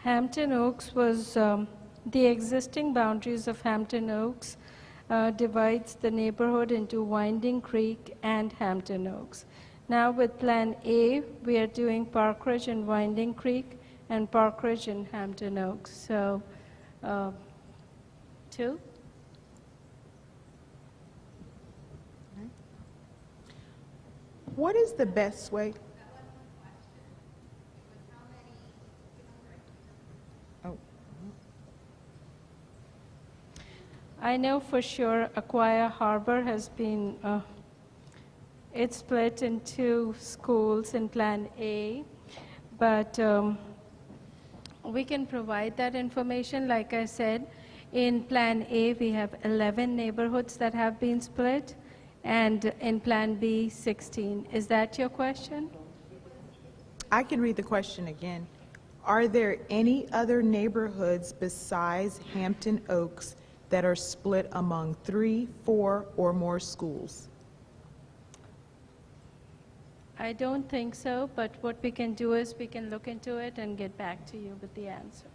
Hampton Oaks was, the existing boundaries of Hampton Oaks divides the neighborhood into Winding Creek and Hampton Oaks. Now with Plan A, we are doing Park Ridge and Winding Creek and Park Ridge and Hampton Oaks. So, 2? What is the best way? Oh. I know for sure Aquia Harbor has been, it's split into schools in Plan A, but we can provide that information. Like I said, in Plan A, we have 11 neighborhoods that have been split, and in Plan B, 16. Is that your question? I can read the question again. Are there any other neighborhoods besides Hampton Oaks that are split among 3, 4, or more schools? I don't think so, but what we can do is we can look into it and get back to you with the answer.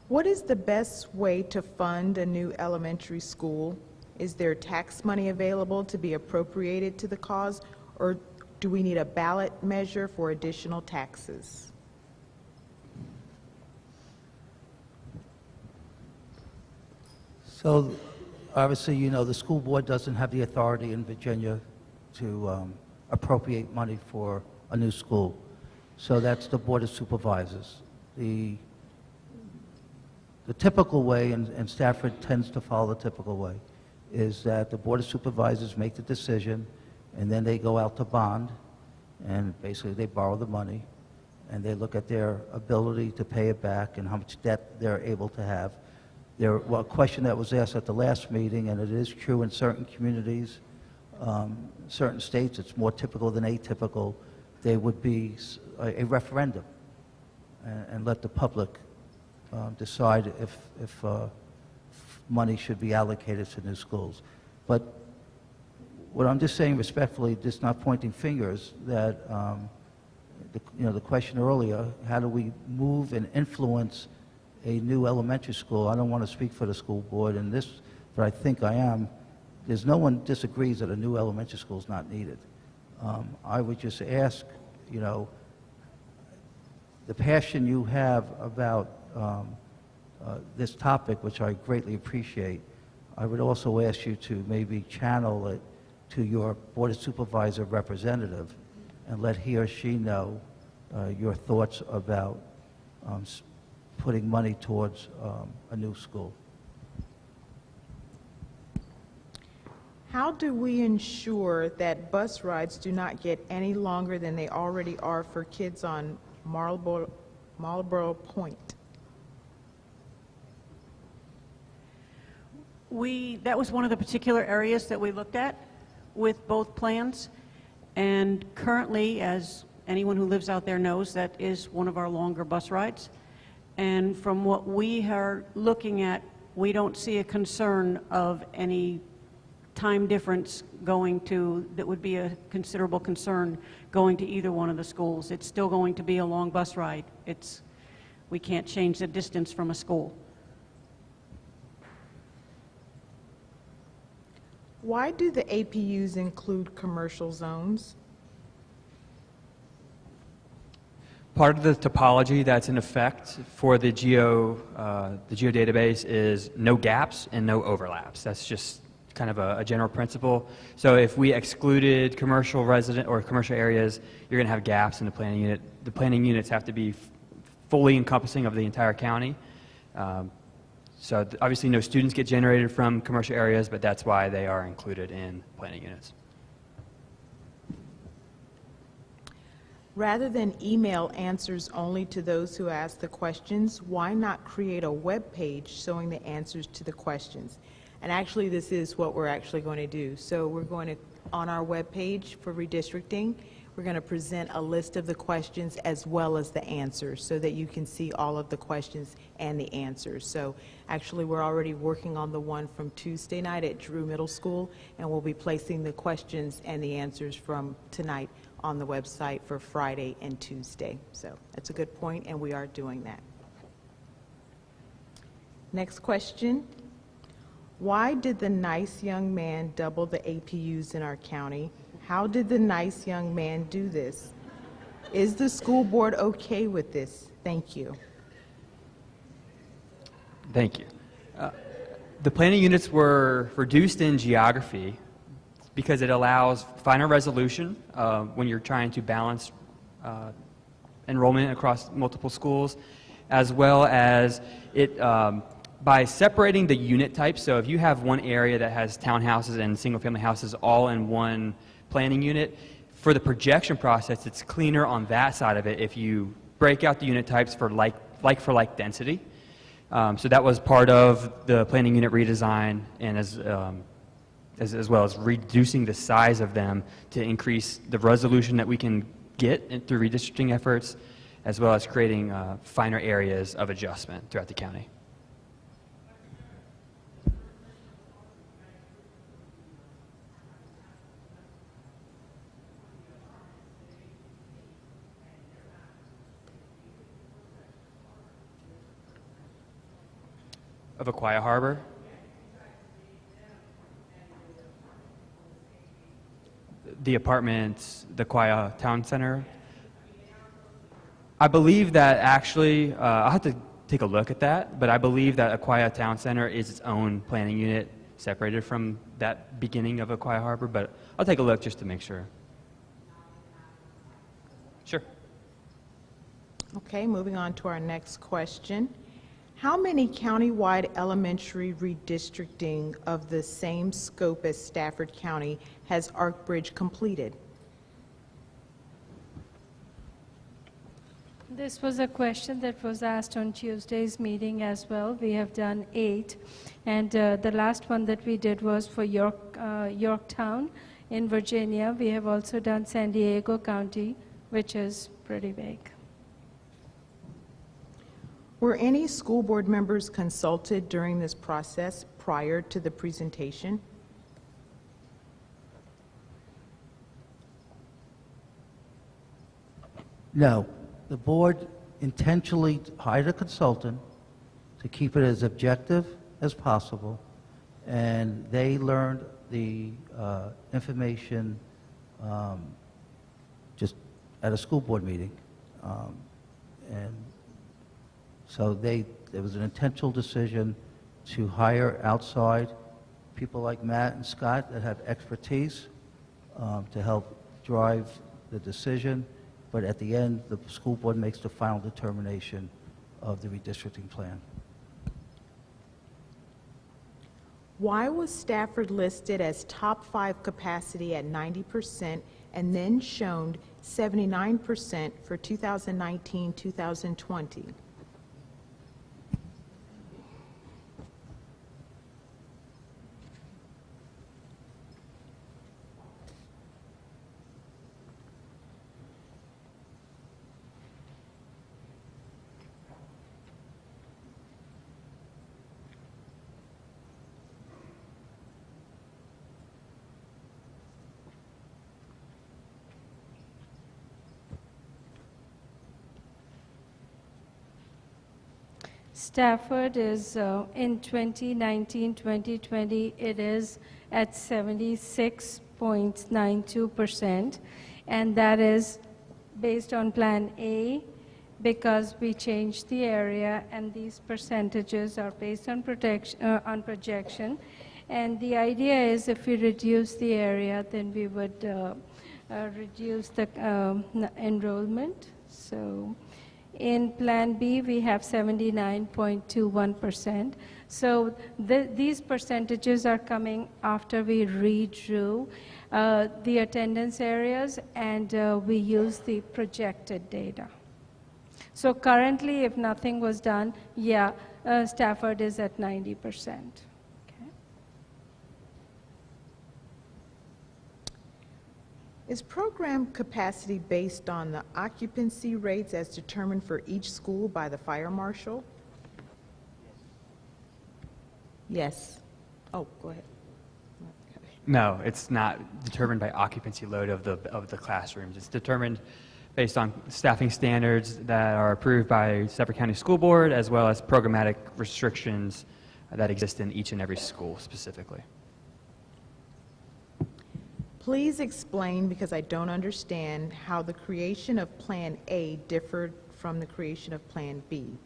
What is the best way to fund a new elementary school? Is there tax money available to be appropriated to the cause, or do we need a ballot measure for additional taxes? So, obviously, the school board doesn't have the authority in Virginia to appropriate money for a new school. So that's the Board of Supervisors. The typical way, and Stafford tends to follow the typical way, is that the Board of Supervisors make the decision, and then they go out to bond, and basically they borrow the money, and they look at their ability to pay it back and how much debt they're able to have. A question that was asked at the last meeting, and it is true in certain communities, certain states, it's more typical than atypical, there would be a referendum and let the public decide if money should be allocated to new schools. But what I'm just saying respectfully, just not pointing fingers, that the question earlier, how do we move and influence a new elementary school? I don't want to speak for the school board in this, but I think I am. There's no one disagrees that a new elementary school is not needed. I would just ask, the passion you have about this topic, which I greatly appreciate, I would also ask you to maybe channel it to your Board of Supervisor representative and let he or she know your thoughts about putting money towards a new school. How do we ensure that bus rides do not get any longer than they already are for kids on Marlboro Point? That was one of the particular areas that we looked at with both plans. And currently, as anyone who lives out there knows, that is one of our longer bus rides. And from what we are looking at, we don't see a concern of any time difference that would be a considerable concern going to either one of the schools. It's still going to be a long bus ride. We can't change the distance from a school. Why do the APUs include commercial zones? Part of the topology that's in effect for the geodatabase is no gaps and no overlaps. That's just kind of a general principle. So if we excluded commercial resident or commercial areas, you're going to have gaps in the planning unit. The planning units have to be fully encompassing of the entire county. Obviously no students get generated from commercial areas, but that's why they are included in planning units. Rather than email answers only to those who ask the questions, why not create a web page showing the answers to the questions? And actually, this is what we're actually going to do. So we're going to, on our web page for redistricting, we're going to present a list of the questions as well as the answers so that you can see all of the questions and the answers. So actually, we're already working on the one from Tuesday night at Drew Middle School, and we'll be placing the questions and the answers from tonight on the website for Friday and Tuesday. So that's a good point, and we are doing that. Next question. Why did the nice young man double the APUs in our county? How did the nice young man do this? Is the school board okay with this? Thank you. Thank you. The planning units were reduced in geography because it allows finer resolution when you're trying to balance enrollment across multiple schools, as well as it by separating the unit types. So if you have one area that has townhouses and single-family houses all in one planning unit, for the projection process, it's cleaner on that side of it if you break out the unit types for like density. So that was part of the planning unit redesign, and as well as reducing the size of them to increase the resolution that we can get through redistricting efforts, as well as creating finer areas of adjustment throughout the county. Of Aquia Harbor? The apartments, the Aquia Town Center. I believe that actually, I'll have to take a look at that, but I believe that Aquia Town Center is its own planning unit separated from that beginning of Aquia Harbor, but I'll take a look just to make sure. Sure. Okay, moving on to our next question. How many countywide elementary redistricting of the same scope as Stafford County has Arkbridge completed? This was a question that was asked on Tuesday's meeting as well. We have done 8, and the last one that we did was for Yorktown in Virginia. We have also done San Diego County, which is pretty big. Were any school board members consulted during this process prior to the presentation? No. The board intentionally hired a consultant to keep it as objective as possible, and they learned the information just at a school board meeting. And so it was an intentional decision to hire outside people like Matt and Scott that have expertise to help drive the decision. But at the end, the school board makes the final determination of the redistricting plan. Why was Stafford listed as top 5 capacity at 90% and then shown 79% for 2019-2020? Stafford is in 2019-2020, it is at 76.92%, and that is based on Plan A, because we changed the area, and these percentages are based on projection. And the idea is if we reduce the area, then we would reduce the enrollment. So in Plan B, we have 79.21%. So these percentages are coming after we redrew the attendance areas, and we use the projected data. So currently, if nothing was done, Stafford is at 90%. Is program capacity based on the occupancy rates as determined for each school by the fire marshal? Yes. Oh, go ahead. No, it's not determined by occupancy load of the classrooms. It's determined based on staffing standards that are approved by Stafford County School Board, as well as programmatic restrictions that exist in each and every school specifically. Please explain, because I don't understand, how the creation of Plan A differed from the creation of Plan B.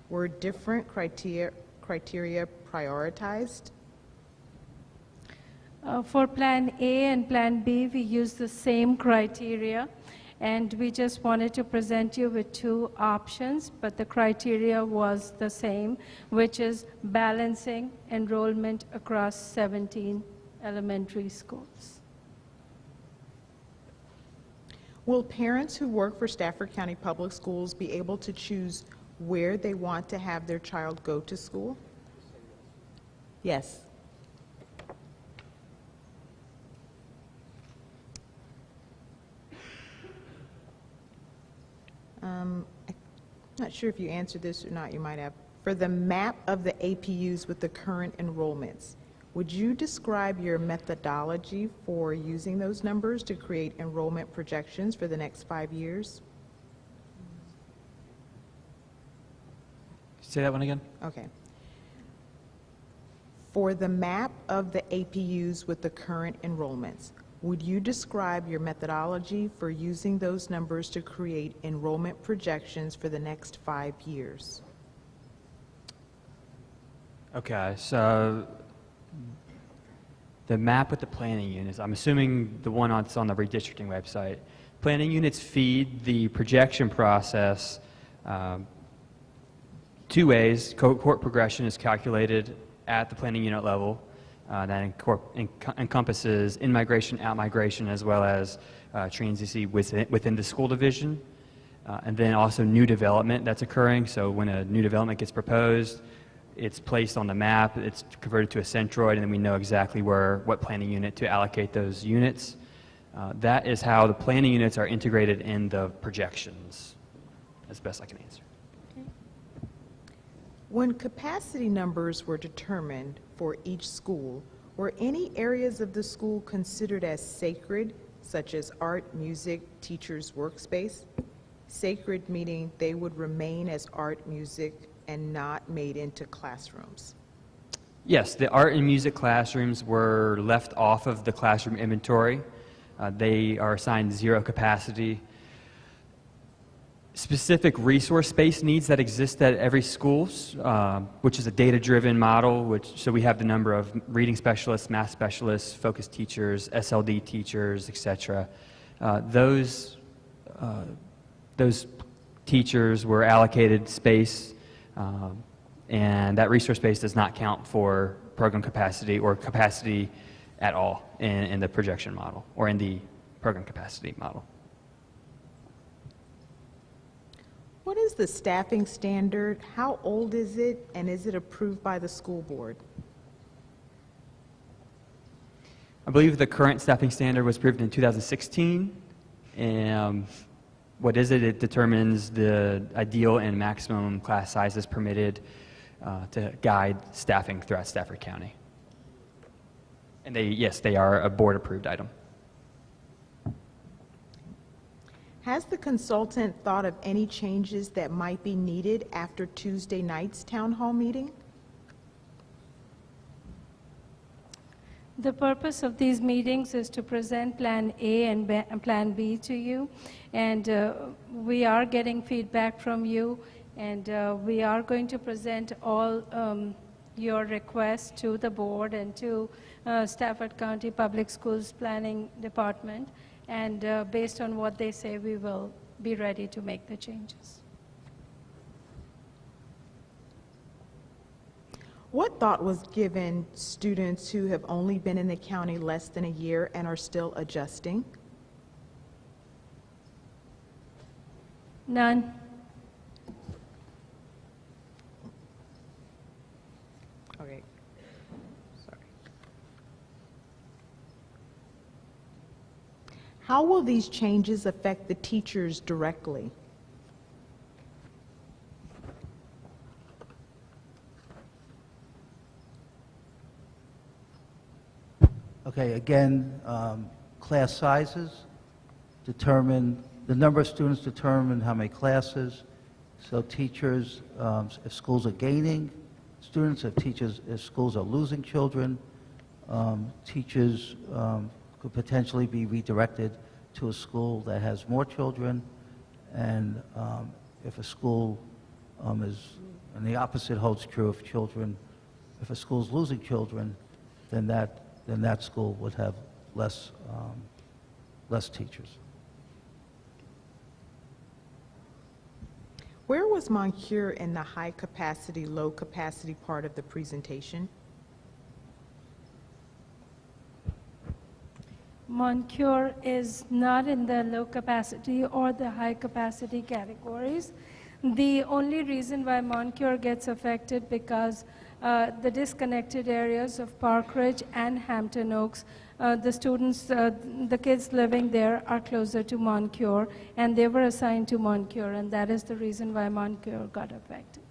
Were different criteria prioritized? For Plan A and Plan B, we use the same criteria, and we just wanted to present you with two options, but the criteria was the same, which is balancing enrollment across 17 elementary schools. Will parents who work for Stafford County Public Schools be able to choose where they want to have their child go to school? Yes. I'm not sure if you answered this or not, you might have. For the map of the APUs with the current enrollments, would you describe your methodology for using those numbers to create enrollment projections for the next 5 years? Say that one again? Okay. For the map of the APUs with the current enrollments, would you describe your methodology for using those numbers to create enrollment projections for the next 5 years? Okay, so the map with the planning units, I'm assuming the one that's on the redistricting website. Planning units feed the projection process two ways. Cohort progression is calculated at the planning unit level. That encompasses in-migration, out-migration, as well as transiency within the school division. And then also new development that's occurring. So when a new development gets proposed, it's placed on the map, it's converted to a centroid, and then we know exactly what planning unit to allocate those units. That is how the planning units are integrated in the projections, as best I can answer. Okay. When capacity numbers were determined for each school, were any areas of the school considered as sacred, such as art, music, teachers' workspace? Sacred meaning they would remain as art, music, and not made into classrooms? Yes, the art and music classrooms were left off of the classroom inventory. They are assigned 0 capacity. Specific resource space needs that exist at every school, which is a data-driven model, so we have the number of reading specialists, math specialists, focus teachers, SLD teachers, etc. Those teachers were allocated space, and that resource space does not count for program capacity or capacity at all in the projection model or in the program capacity model. What is the staffing standard? How old is it, and is it approved by the school board? I believe the current staffing standard was approved in 2016. And what is it? It determines the ideal and maximum class sizes permitted to guide staffing throughout Stafford County. And they are a board-approved item. Has the consultant thought of any changes that might be needed after Tuesday night's town hall meeting? The purpose of these meetings is to present Plan A and Plan B to you, and we are getting feedback from you, and we are going to present all your requests to the board and to Stafford County Public Schools Planning Department, and based on what they say, we will be ready to make the changes. What thought was given students who have only been in the county less than a year and are still adjusting? None. Okay. Sorry. How will these changes affect the teachers directly? Okay, again, class sizes determine, the number of students determine how many classes. So teachers, if schools are gaining students, if schools are losing children, teachers could potentially be redirected to a school that has more children. And if a school is, and the opposite holds true of children, if a school's losing children, then that school would have less teachers. Where was Moncure in the high capacity, low capacity part of the presentation? Moncure is not in the low capacity or the high capacity categories. The only reason why Moncure gets affected because the disconnected areas of Park Ridge and Hampton Oaks, the students, the kids living there are closer to Moncure, and they were assigned to Moncure, and that is the reason why Moncure got affected.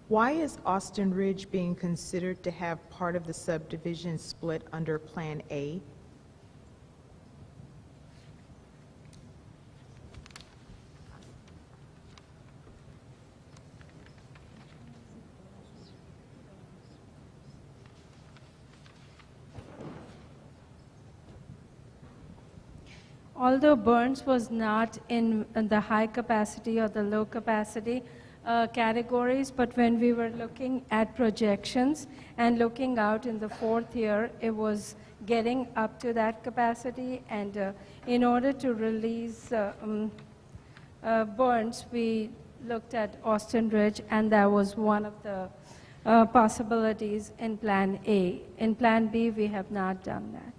Why is Austin Ridge being considered to have part of the subdivision split under Plan A? Although Burns was not in the high capacity or the low capacity categories, but when we were looking at projections and looking out in the fourth year, it was getting up to that capacity, and in order to release Burns, we looked at Austin Ridge, and that was one of the possibilities in Plan A. In Plan B, we have not done that.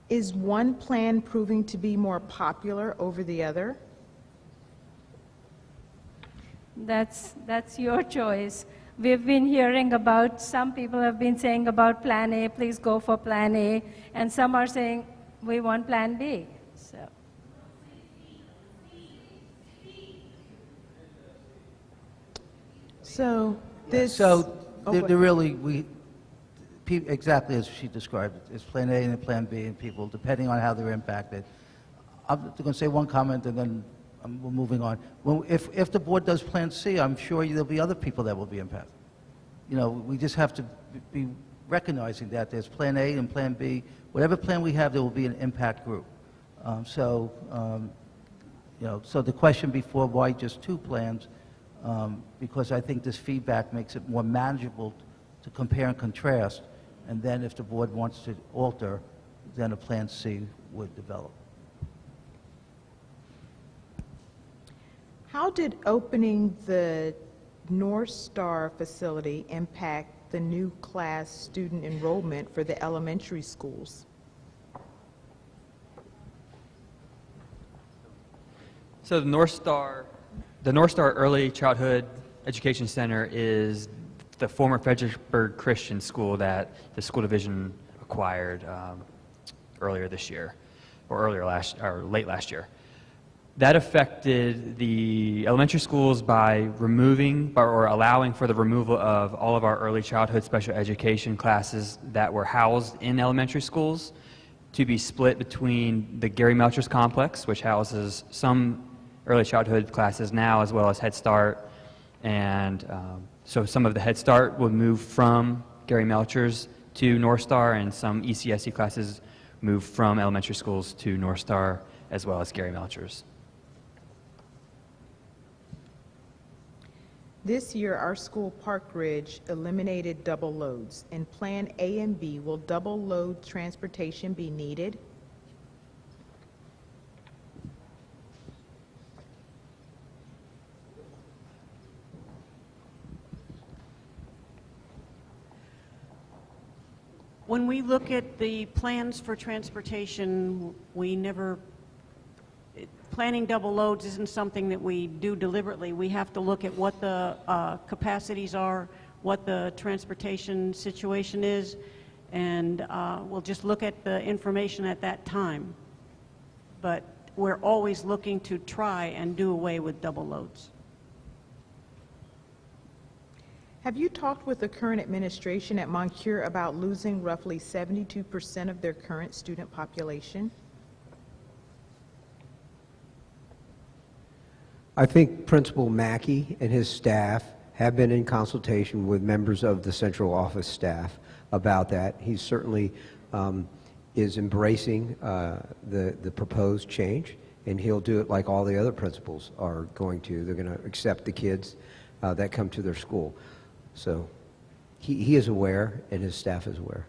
Is one plan proving to be more popular over the other? That's your choice. We've been hearing about, some people have been saying about Plan A, please go for Plan A, and some are saying, we want Plan B. So this... So Oh, they're go ahead. really, exactly as she described it. It's Plan A and Plan B, and people, depending on how they're impacted. I'm going to say one comment, and then we're moving on. Well, if the board does Plan C, I'm sure there'll be other people that will be impacted. You know, we just have to be recognizing that there's Plan A and Plan B. Whatever plan we have, there will be an impact group. So the question before, why just two plans? Because I think this feedback makes it more manageable to compare and contrast, and then if the board wants to alter, then a Plan C would develop. How did opening the North Star facility impact the new class student enrollment for the elementary schools? So the North Star Early Childhood Education Center is the former Fredericksburg Christian School that the school division acquired earlier this year, or late last year. That affected the elementary schools by removing or allowing for the removal of all of our early childhood special education classes that were housed in elementary schools to be split between the Gary Melchers complex, which houses some early childhood classes now, as well as Head Start. And so some of the Head Start will move from Gary Melchers to North Star, and some ECSE classes move from elementary schools to North Star, as well as Gary Melchers. This year, our school, Park Ridge, eliminated double loads. In Plan A and B, will double load transportation be needed? When we look at the plans for transportation, planning double loads isn't something that we do deliberately. We have to look at what the capacities are, what the transportation situation is, and we'll just look at the information at that time. But we're always looking to try and do away with double loads. Have you talked with the current administration at Moncure about losing roughly 72% of their current student population? I think Principal Mackey and his staff have been in consultation with members of the central office staff about that. He certainly is embracing the proposed change, and he'll do it like all the other principals are going to. They're going to accept the kids that come to their school. So he is aware, and his staff is aware.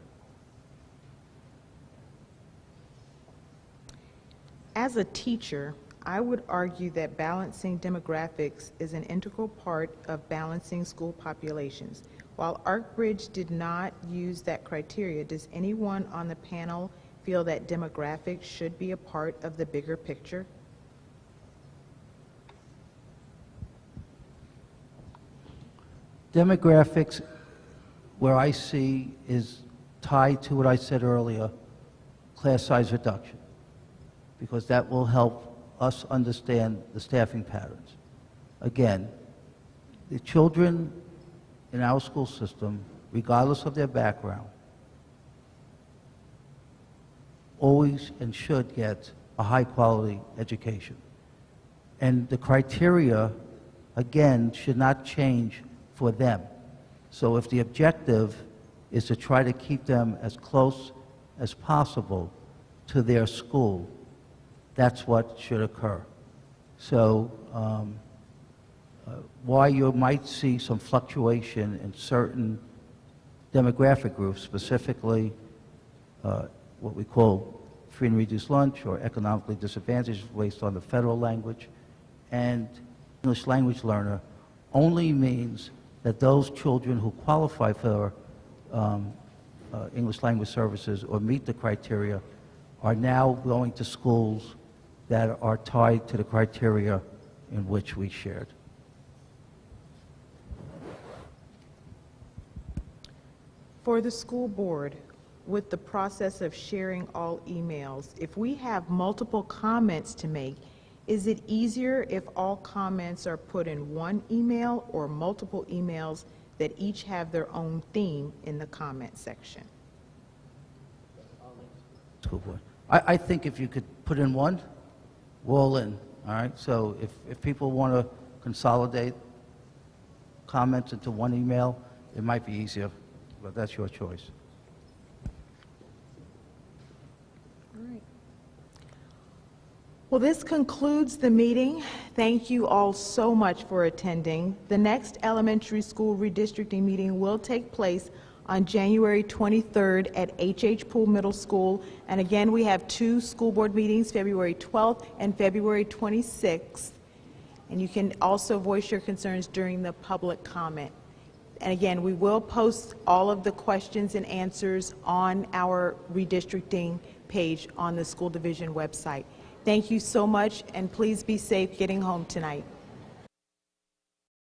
As a teacher, I would argue that balancing demographics is an integral part of balancing school populations. While Arkbridge did not use that criteria, does anyone on the panel feel that demographics should be a part of the bigger picture? Demographics, where I see, is tied to what I said earlier, class size reduction, because that will help us understand the staffing patterns. Again, the children in our school system, regardless of their background, always and should get a high-quality education. And the criteria, again, should not change for them. So if the objective is to try to keep them as close as possible to their school, that's what should occur. So while you might see some fluctuation in certain demographic groups, specifically what we call free and reduced lunch or economically disadvantaged based on the federal language, and English language learner only means that those children who qualify for English language services or meet the criteria are now going to schools that are tied to the criteria in which we shared. For the school board, with the process of sharing all emails, if we have multiple comments to make, is it easier if all comments are put in one email or multiple emails that each have their own theme in the comment section? School board. I think if you could put in one, we're all in, all right? So if people want to consolidate comments into one email, it might be easier, but that's your choice. Well, this concludes the meeting. Thank you all so much for attending. The next elementary school redistricting meeting will take place on January 23rd at H.H. Poole Middle School. And again, we have two school board meetings, February 12th and February 26th. And you can also voice your concerns during the public comment. And again, we will post all of the questions and answers on our redistricting page on the school division website. Thank you so much, and please be safe getting home tonight.